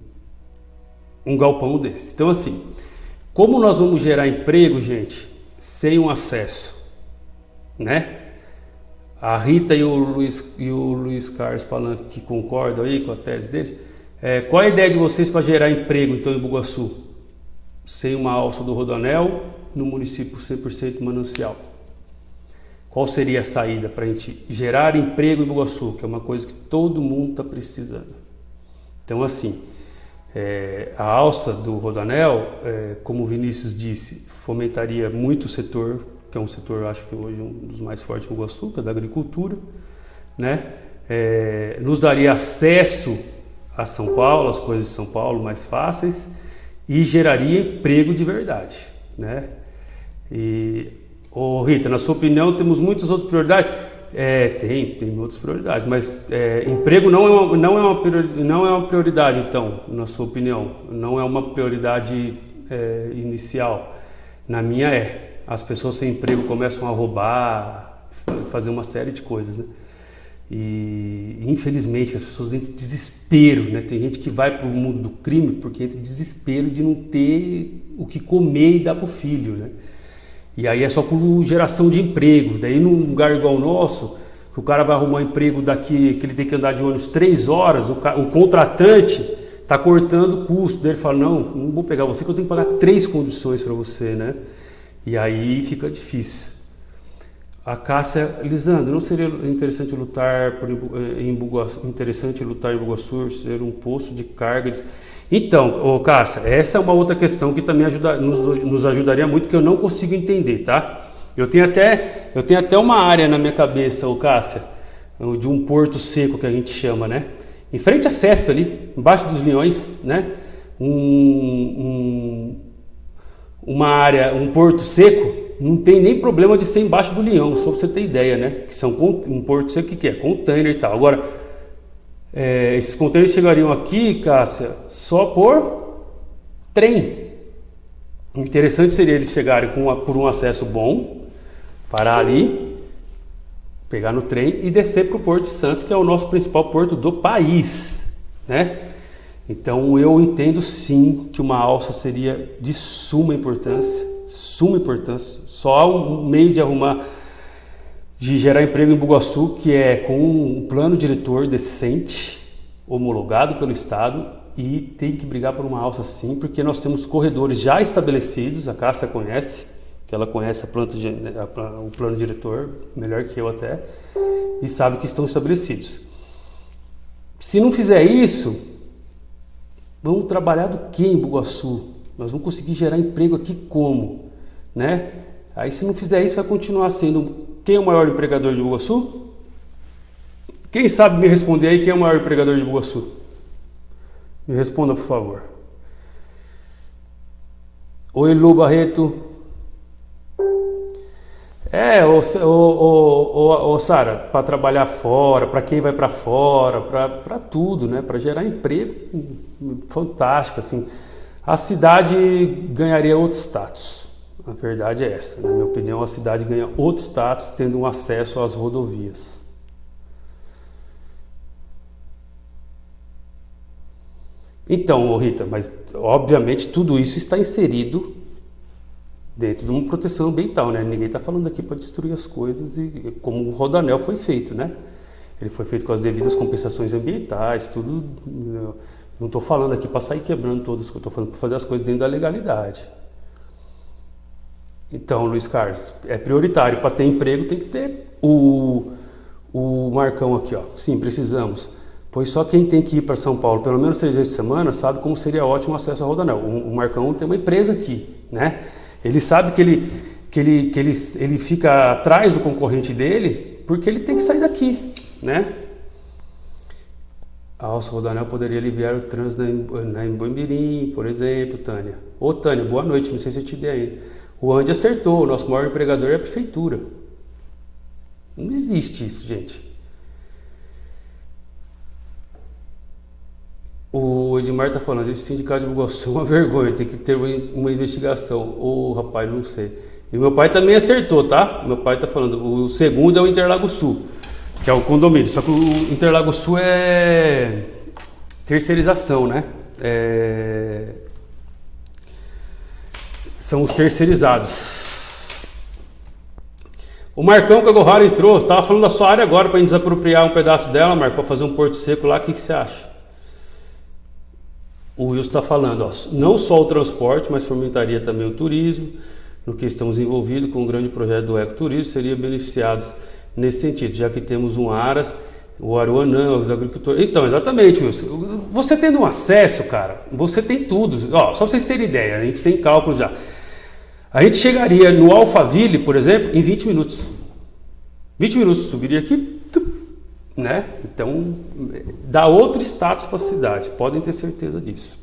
galpão desse. Então, assim, como nós vamos gerar emprego, gente, sem um acesso, né? A Rita e o Luiz Carlos Palanque, que concordam aí com a tese deles, qual a ideia de vocês para gerar emprego, então, em Embu-Guaçu? Sem uma alça do Rodoanel, no município 100% manancial. Qual seria a saída para a gente gerar emprego em Embu-Guaçu, que é uma coisa que todo mundo está precisando? Então, assim, a alça do Rodoanel, como o Vinícius disse, fomentaria muito o setor, que é um setor, acho que hoje um dos mais fortes em Embu-Guaçu, que é da agricultura, né? Nos daria acesso a São Paulo, as coisas de São Paulo mais fáceis, e geraria emprego de verdade, né? Rita, na sua opinião, temos muitas outras prioridades? Tem outras prioridades, mas emprego não é uma prioridade, então, na sua opinião, não é uma prioridade inicial. Na minha as pessoas sem emprego começam a roubar, fazer uma série de coisas, né? E infelizmente as pessoas entram em desespero, né? Tem gente que vai para o mundo do crime porque entra em desespero de não ter o que comer e dar para o filho, né? E aí é só por geração de emprego. Daí num lugar igual o nosso, que o cara vai arrumar um emprego daqui, que ele tem que andar de ônibus 3 horas, o contratante tá cortando o custo dele, fala, não vou pegar você que eu tenho que pagar 3 condições para você, né? E aí fica difícil. A Cássia, Lisandro, não seria interessante lutar em Bugaçu, ser um posto de carga? Então, Cássia, essa é uma outra questão que também nos ajudaria muito, que eu não consigo entender, tá? Eu tenho até uma área na minha cabeça, Cássia, de um porto seco que a gente chama, né? Em frente à CESP ali, embaixo dos Leões, né? Uma área, um porto seco, não tem nem problema de ser embaixo do Leão, só pra você ter ideia, né? Que são um porto seco, o que é? Container e tal. Agora, esses containers chegariam aqui, Cássia, só por trem. O interessante seria eles chegarem por um acesso bom, parar ali, pegar no trem e descer para o Porto de Santos, que é o nosso principal porto do país, né? Então eu entendo sim que uma alça seria de suma importância, só um meio de gerar emprego em Bugaçu, que é com um plano diretor decente, homologado pelo Estado, e tem que brigar por uma alça sim, porque nós temos corredores já estabelecidos, a Cássia conhece, que ela conhece o plano diretor, melhor que eu até, e sabe que estão estabelecidos. Se não fizer isso, vamos trabalhar do que em Bugaçu? Nós vamos conseguir gerar emprego aqui como? Né? Aí se não fizer isso, vai continuar sendo quem é o maior empregador de Bugaçu? Quem sabe me responder aí quem é o maior empregador de Bugaçu? Me responda, por favor. Oi, Lu Barreto. Sara, para trabalhar fora, para quem vai para fora, para tudo, né? Para gerar emprego, fantástico, assim. A cidade ganharia outro status. A verdade é essa, na minha opinião, a cidade ganha outro status tendo um acesso às rodovias. Então, Rita, mas obviamente tudo isso está inserido dentro de uma proteção ambiental, né? Ninguém está falando aqui para destruir as coisas, e como o Rodoanel foi feito, né? Ele foi feito com as devidas compensações ambientais, tudo. Não estou falando aqui para sair quebrando todos, eu estou falando para fazer as coisas dentro da legalidade. Então, Luiz Carlos, é prioritário para ter emprego, tem que ter o Marcão aqui, ó. Sim, precisamos. Pois só quem tem que ir para São Paulo pelo menos 3 vezes por semana sabe como seria ótimo o acesso ao Rodoanel. O Marcão tem uma empresa aqui, né? Ele sabe que ele fica atrás do concorrente dele porque ele tem que sair daqui, né? A alça Rodoanel poderia aliviar o trânsito em Boimirim, por exemplo, Tânia. Ô Tânia, boa noite, não sei se eu te dei ainda. O Andy acertou, o nosso maior empregador é a prefeitura. Não existe isso, gente. O Edmar está falando, esse sindicato de Bugaçu é uma vergonha, tem que ter uma investigação. Ô, rapaz, não sei. E meu pai também acertou, tá? Meu pai está falando, o segundo é o Interlagos Sul, que é o condomínio. Só que o Interlagos Sul é terceirização, né? São os terceirizados. O Marcão Cagorrara entrou, estava falando da sua área agora para desapropriar um pedaço dela, Marco, para fazer um porto seco lá, o que você acha? O Wilson está falando, ó, não só o transporte, mas fomentaria também o turismo, no que estamos envolvidos com o grande projeto do ecoturismo, seriam beneficiados nesse sentido, já que temos um Aras, o Aruanã, os agricultores. Então, exatamente, Wilson. Você tendo um acesso, cara, você tem tudo. Ó, só para vocês terem ideia, a gente tem cálculo já. A gente chegaria no Alphaville, por exemplo, em 20 minutos. 20 minutos, subiria aqui, né? Então, dá outro status para a cidade, podem ter certeza disso.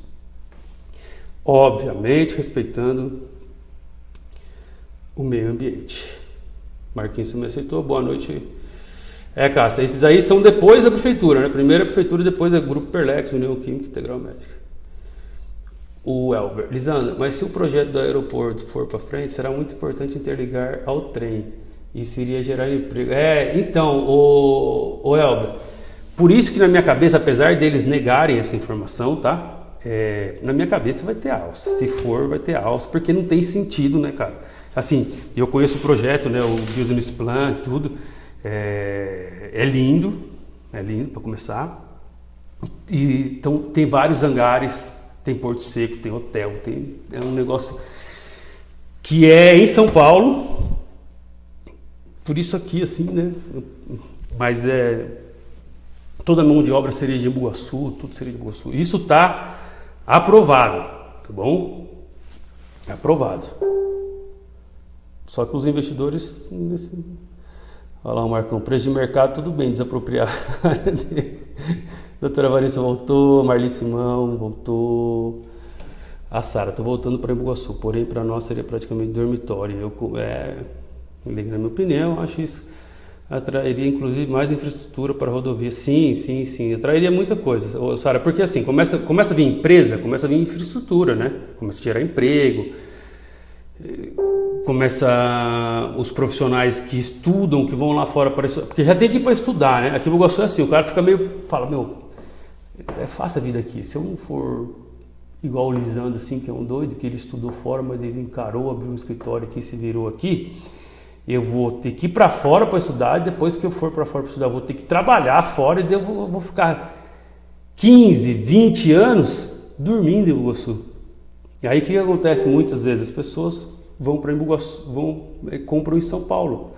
Obviamente, respeitando o meio ambiente. Marquinhos me aceitou, boa noite. Cássia, esses aí são depois da prefeitura, né? Primeiro a prefeitura, depois é Grupo Perlex, União Química Integral Médica. O Elber, Lisandra, mas se o projeto do aeroporto for para frente, será muito importante interligar ao trem. Isso iria gerar emprego. Então, o Elber, por isso que na minha cabeça, apesar deles negarem essa informação, tá? Na minha cabeça vai ter alça. Se for, vai ter alça, porque não tem sentido, né, cara? Assim, eu conheço o projeto, né? O Business Plan, tudo. É lindo para começar. Então tem vários hangares, tem Porto Seco, tem hotel, é um negócio que é em São Paulo, por isso aqui assim, né? Mas toda a mão de obra seria de Embu-Guaçu, tudo seria de Embu-Guaçu. Isso está aprovado, tá bom? É aprovado. Só que os investidores, olha lá o Marcão, preço de mercado, tudo bem, desapropriar. Doutora Vanessa voltou, Marli Simão voltou, a Sara, tô voltando para Embu-Guaçu, porém para nós seria praticamente dormitório. Na minha opinião, acho isso atrairia inclusive mais infraestrutura para a rodovia. Sim, atrairia muita coisa, Sara, porque assim, começa a vir empresa, começa a vir infraestrutura, né? Começa a gerar emprego, começa os profissionais que estudam, que vão lá fora para estudar, porque já tem que ir para estudar, né? Aqui em Embu-Guaçu é assim, o cara fica fala, é fácil a vida aqui, se eu não for igual o Lisandro, assim, que é um doido, que ele estudou fora, mas ele encarou, abriu um escritório aqui, se virou aqui, eu vou ter que ir para fora para estudar, e depois que eu for para fora para estudar, eu vou ter que trabalhar fora, e eu vou ficar 15, 20 anos dormindo em Embu-Guaçu. E aí o que acontece muitas vezes? As pessoas vão para Embu-Guaçu, compram em São Paulo.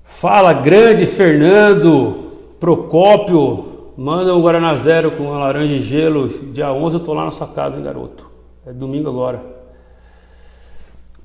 Fala, grande Fernando Procópio, manda um Guaraná Zero com uma laranja e gelo, dia 11 eu tô lá na sua casa, hein, garoto? É domingo agora.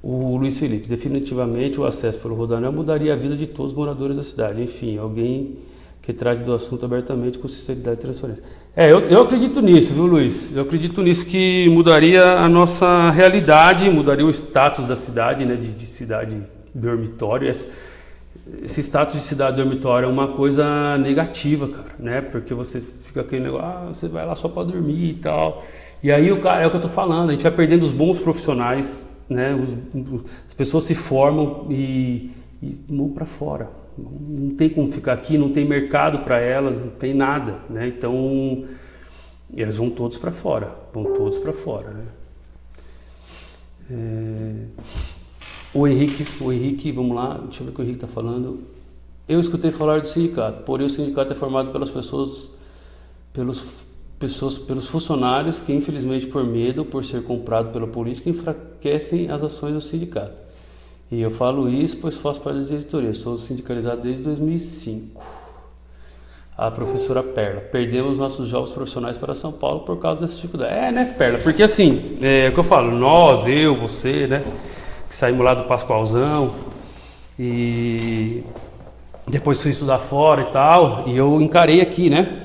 O Luiz Felipe, definitivamente o acesso pelo Rodoanel mudaria a vida de todos os moradores da cidade. Enfim, alguém que trate do assunto abertamente com sinceridade e transparência. Eu acredito nisso, viu, Luiz? Eu acredito nisso, que mudaria a nossa realidade, mudaria o status da cidade, né, de cidade dormitório. Esse status de cidade dormitório é uma coisa negativa, cara, né? Porque você fica aquele negócio, você vai lá só para dormir e tal. E aí é o que eu tô falando, a gente vai perdendo os bons profissionais, né? As pessoas se formam e vão para fora. Não tem como ficar aqui, não tem mercado para elas, não tem nada, né? Então eles vão todos para fora, né? O Henrique, vamos lá, deixa eu ver o que o Henrique está falando. Eu escutei falar do sindicato, porém o sindicato é formado pelos funcionários que, infelizmente, por medo, por ser comprado pela política, enfraquecem as ações do sindicato. E eu falo isso pois faço parte da diretoria, sou sindicalizado desde 2005. A professora Perla, perdemos nossos jovens profissionais para São Paulo por causa dessa dificuldade. Né, Perla? Porque assim, é o que eu falo, nós, eu, você, né, que saímos lá do Pascoalzão e depois fui estudar fora e tal, e eu encarei aqui, né?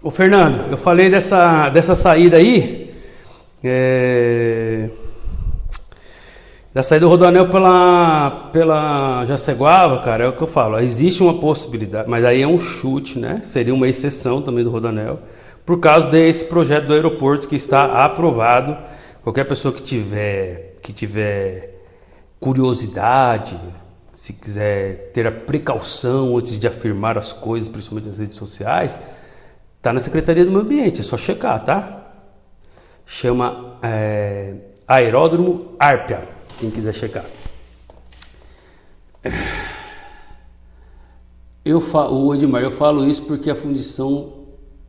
Ô Fernando, eu falei dessa saída aí, da saída do Rodoanel pela Jaceguava, cara, é o que eu falo, existe uma possibilidade, mas aí é um chute, né? Seria uma exceção também do Rodoanel, por causa desse projeto do aeroporto que está aprovado. Qualquer pessoa que tiver curiosidade, se quiser ter a precaução antes de afirmar as coisas, principalmente nas redes sociais, tá na Secretaria do Meio Ambiente, é só checar, tá? Chama Aeródromo Árpia, quem quiser checar. O Edmar, eu falo isso porque a fundição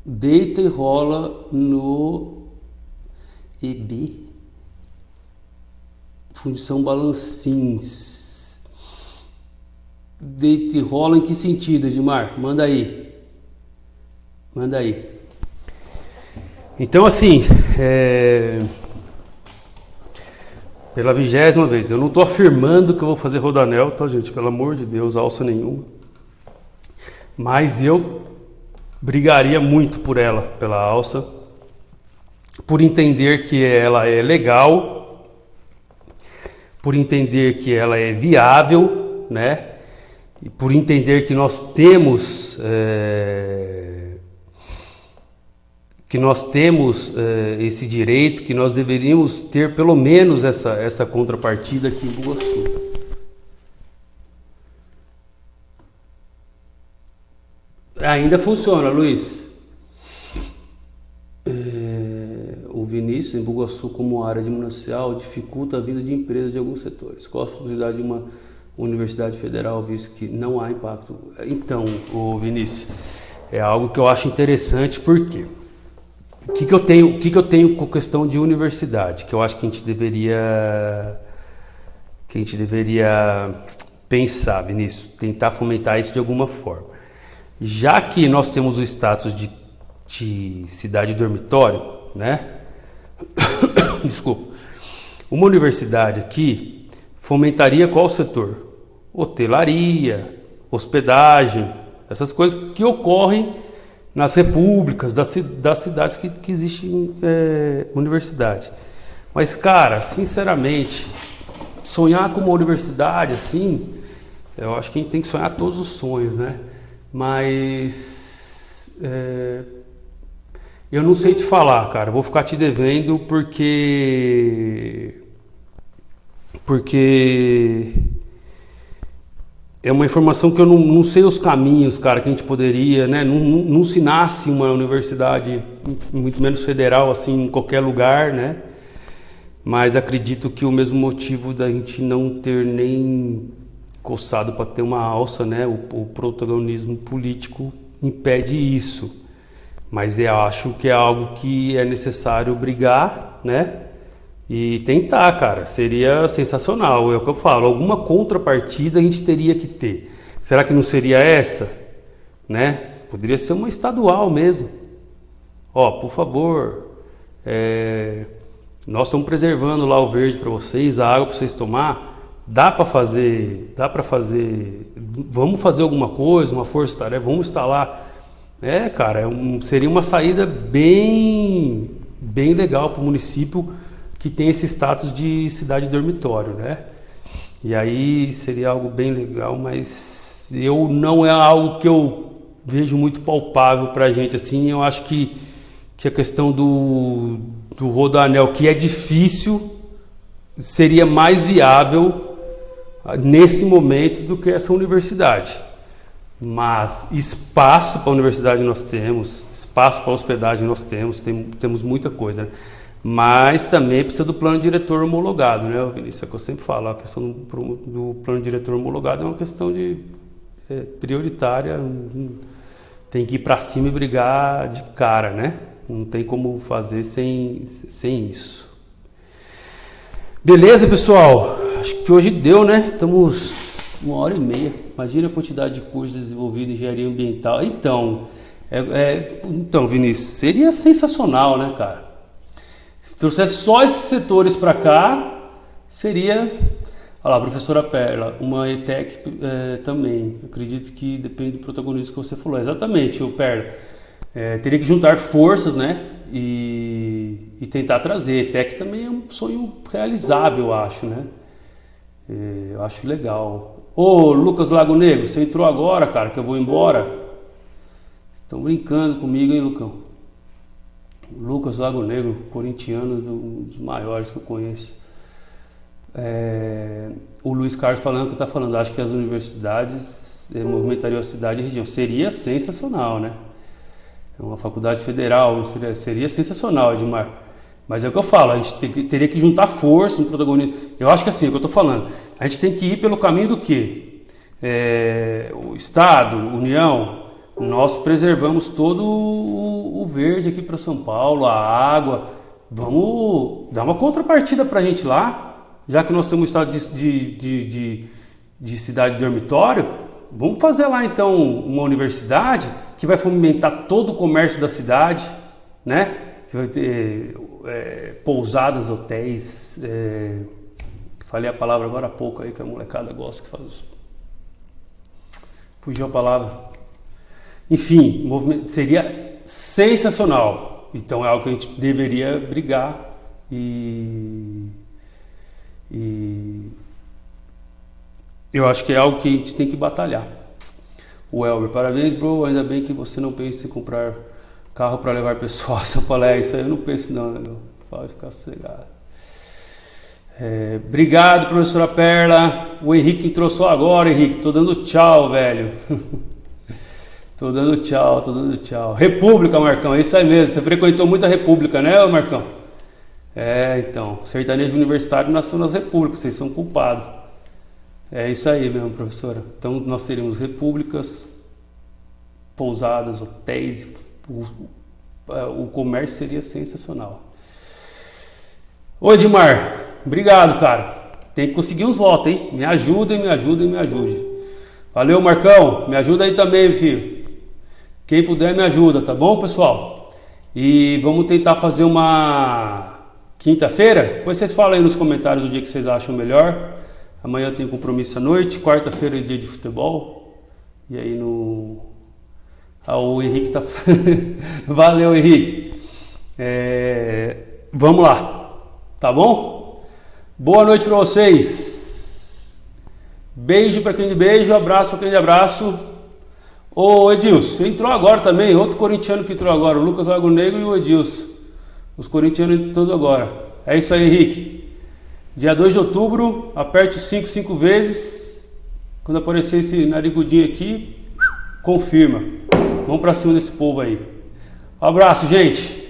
deita e rola no EB. Fundição Balancins. Deita e rola em que sentido, Edmar? Manda aí. Então, assim, pela 20ª vez, eu não estou afirmando que eu vou fazer Rodoanel, tá, gente? Pelo amor de Deus, alça nenhuma. Mas eu brigaria muito por ela, pela alça, por entender que ela é legal, por entender que ela é viável, né? E por entender que nós temos esse direito, que nós deveríamos ter pelo menos essa contrapartida aqui em Embu-Guaçu. Ainda funciona, Luiz. O Vinícius, em Bugaçu como área administrativa dificulta a vinda de empresas de alguns setores. Qual a possibilidade de uma universidade federal, visto que não há impacto? Então, Vinícius, é algo que eu acho interessante, porque o que eu tenho com questão de universidade, que eu acho que a gente deveria pensar, Vinícius, tentar fomentar isso de alguma forma. Já que nós temos o status de cidade dormitório, né? Desculpa. Uma universidade aqui fomentaria qual setor? Hotelaria, hospedagem, essas coisas que ocorrem nas repúblicas, das cidades que existem universidade. Mas, cara, sinceramente, sonhar com uma universidade assim, eu acho que a gente tem que sonhar todos os sonhos, né? Mas eu não sei te falar, cara. Vou ficar te devendo porque é uma informação que eu não sei os caminhos, cara, que a gente poderia, né? Não se nasce uma universidade, muito menos federal, assim, em qualquer lugar, né? Mas acredito que o mesmo motivo da gente não ter nem coçado para ter uma alça, né? O protagonismo político impede isso. Mas eu acho que é algo que é necessário brigar, né? E tentar, cara. Seria sensacional, é o que eu falo. Alguma contrapartida a gente teria que ter. Será que não seria essa? Né? Poderia ser uma estadual mesmo. Ó, por favor, nós estamos preservando lá o verde para vocês, a água para vocês tomar. Dá para fazer, vamos fazer alguma coisa, uma força-tarefa, vamos instalar. Cara, seria uma saída bem legal para o município que tem esse status de cidade dormitório, né? E aí seria algo bem legal, mas não é algo que eu vejo muito palpável para a gente, assim. Eu acho que a questão do Rodoanel, que é difícil, seria mais viável nesse momento do que essa universidade. Mas espaço para a universidade nós temos, espaço para a hospedagem nós temos muita coisa, né? Mas também precisa do plano diretor homologado, né, Vinícius? É o que eu sempre falo, a questão do plano diretor homologado é uma questão prioritária, tem que ir para cima e brigar de cara, né? Não tem como fazer sem isso. Beleza, pessoal? Acho que hoje deu, né? Estamos 1h30. Imagina a quantidade de cursos desenvolvidos em engenharia ambiental. Então, Vinícius, seria sensacional, né, cara? Se trouxesse só esses setores para cá, seria... Olha lá, professora Perla, uma ETEC também. Eu acredito que depende do protagonismo que você falou. Exatamente, o Perla. Teria que juntar forças, né? E tentar trazer. ETEC também é um sonho realizável, eu acho, né? Eu acho legal. Ô, Lucas Lago Negro, você entrou agora, cara, que eu vou embora? Estão brincando comigo, hein, Lucão? Lucas Lago Negro, corintiano, um dos maiores que eu conheço. O Luiz Carlos falando que está falando, acho que as universidades movimentariam a cidade e a região. Seria sensacional, né? É uma faculdade federal, seria sensacional, Edmar. Mas é o que eu falo, a gente teria que juntar força no protagonismo. Eu acho que assim, é o que eu estou falando, a gente tem que ir pelo caminho do quê? O Estado, União, nós preservamos todo o verde aqui para São Paulo, a água. Vamos dar uma contrapartida para a gente lá, já que nós temos um estado de cidade dormitório. Vamos fazer lá então uma universidade que vai fomentar todo o comércio da cidade, né? Que vai ter pousadas, hotéis, falei a palavra agora há pouco aí que a molecada gosta que faz. Fugiu a palavra. Enfim, o movimento seria sensacional. Então é algo que a gente deveria brigar e eu acho que é algo que a gente tem que batalhar. O Elber, parabéns, bro. Ainda bem que você não pensa em comprar carro para levar pessoal a São Paulo. Isso aí eu não penso não, né? Pode ficar sossegado. Obrigado, professora Perla. O Henrique entrou só agora, Henrique. Tô dando tchau, velho. Tô dando tchau. República, Marcão. É isso aí mesmo. Você frequentou muito a República, né, Marcão? Então, sertanejo universitário nasceu nas repúblicas, vocês são culpados. É isso aí mesmo, professora. Então, nós teríamos repúblicas, pousadas, hotéis, o comércio seria sensacional. Ô Edmar, obrigado, cara. Tem que conseguir uns votos, hein? Me ajudem, me ajudem, me ajude. Valeu, Marcão. Me ajuda aí também, filho. Quem puder me ajuda, tá bom, pessoal? E vamos tentar fazer uma quinta-feira. Depois vocês falam aí nos comentários o dia que vocês acham melhor. Amanhã eu tenho compromisso à noite. Quarta-feira é dia de futebol. E aí no... o Henrique tá... Valeu, Henrique. Vamos lá. Tá bom? Boa noite para vocês. Beijo para quem de beijo, abraço para quem de abraço. Ô Edilson, entrou agora também, outro corintiano que entrou agora, o Lucas Lago Negro e o Edilson. Os corintianos entrando agora. É isso aí, Henrique. Dia 2 de outubro, aperte 5 vezes. Quando aparecer esse narigudinho aqui, confirma. Vamos para cima desse povo aí. Um abraço, gente.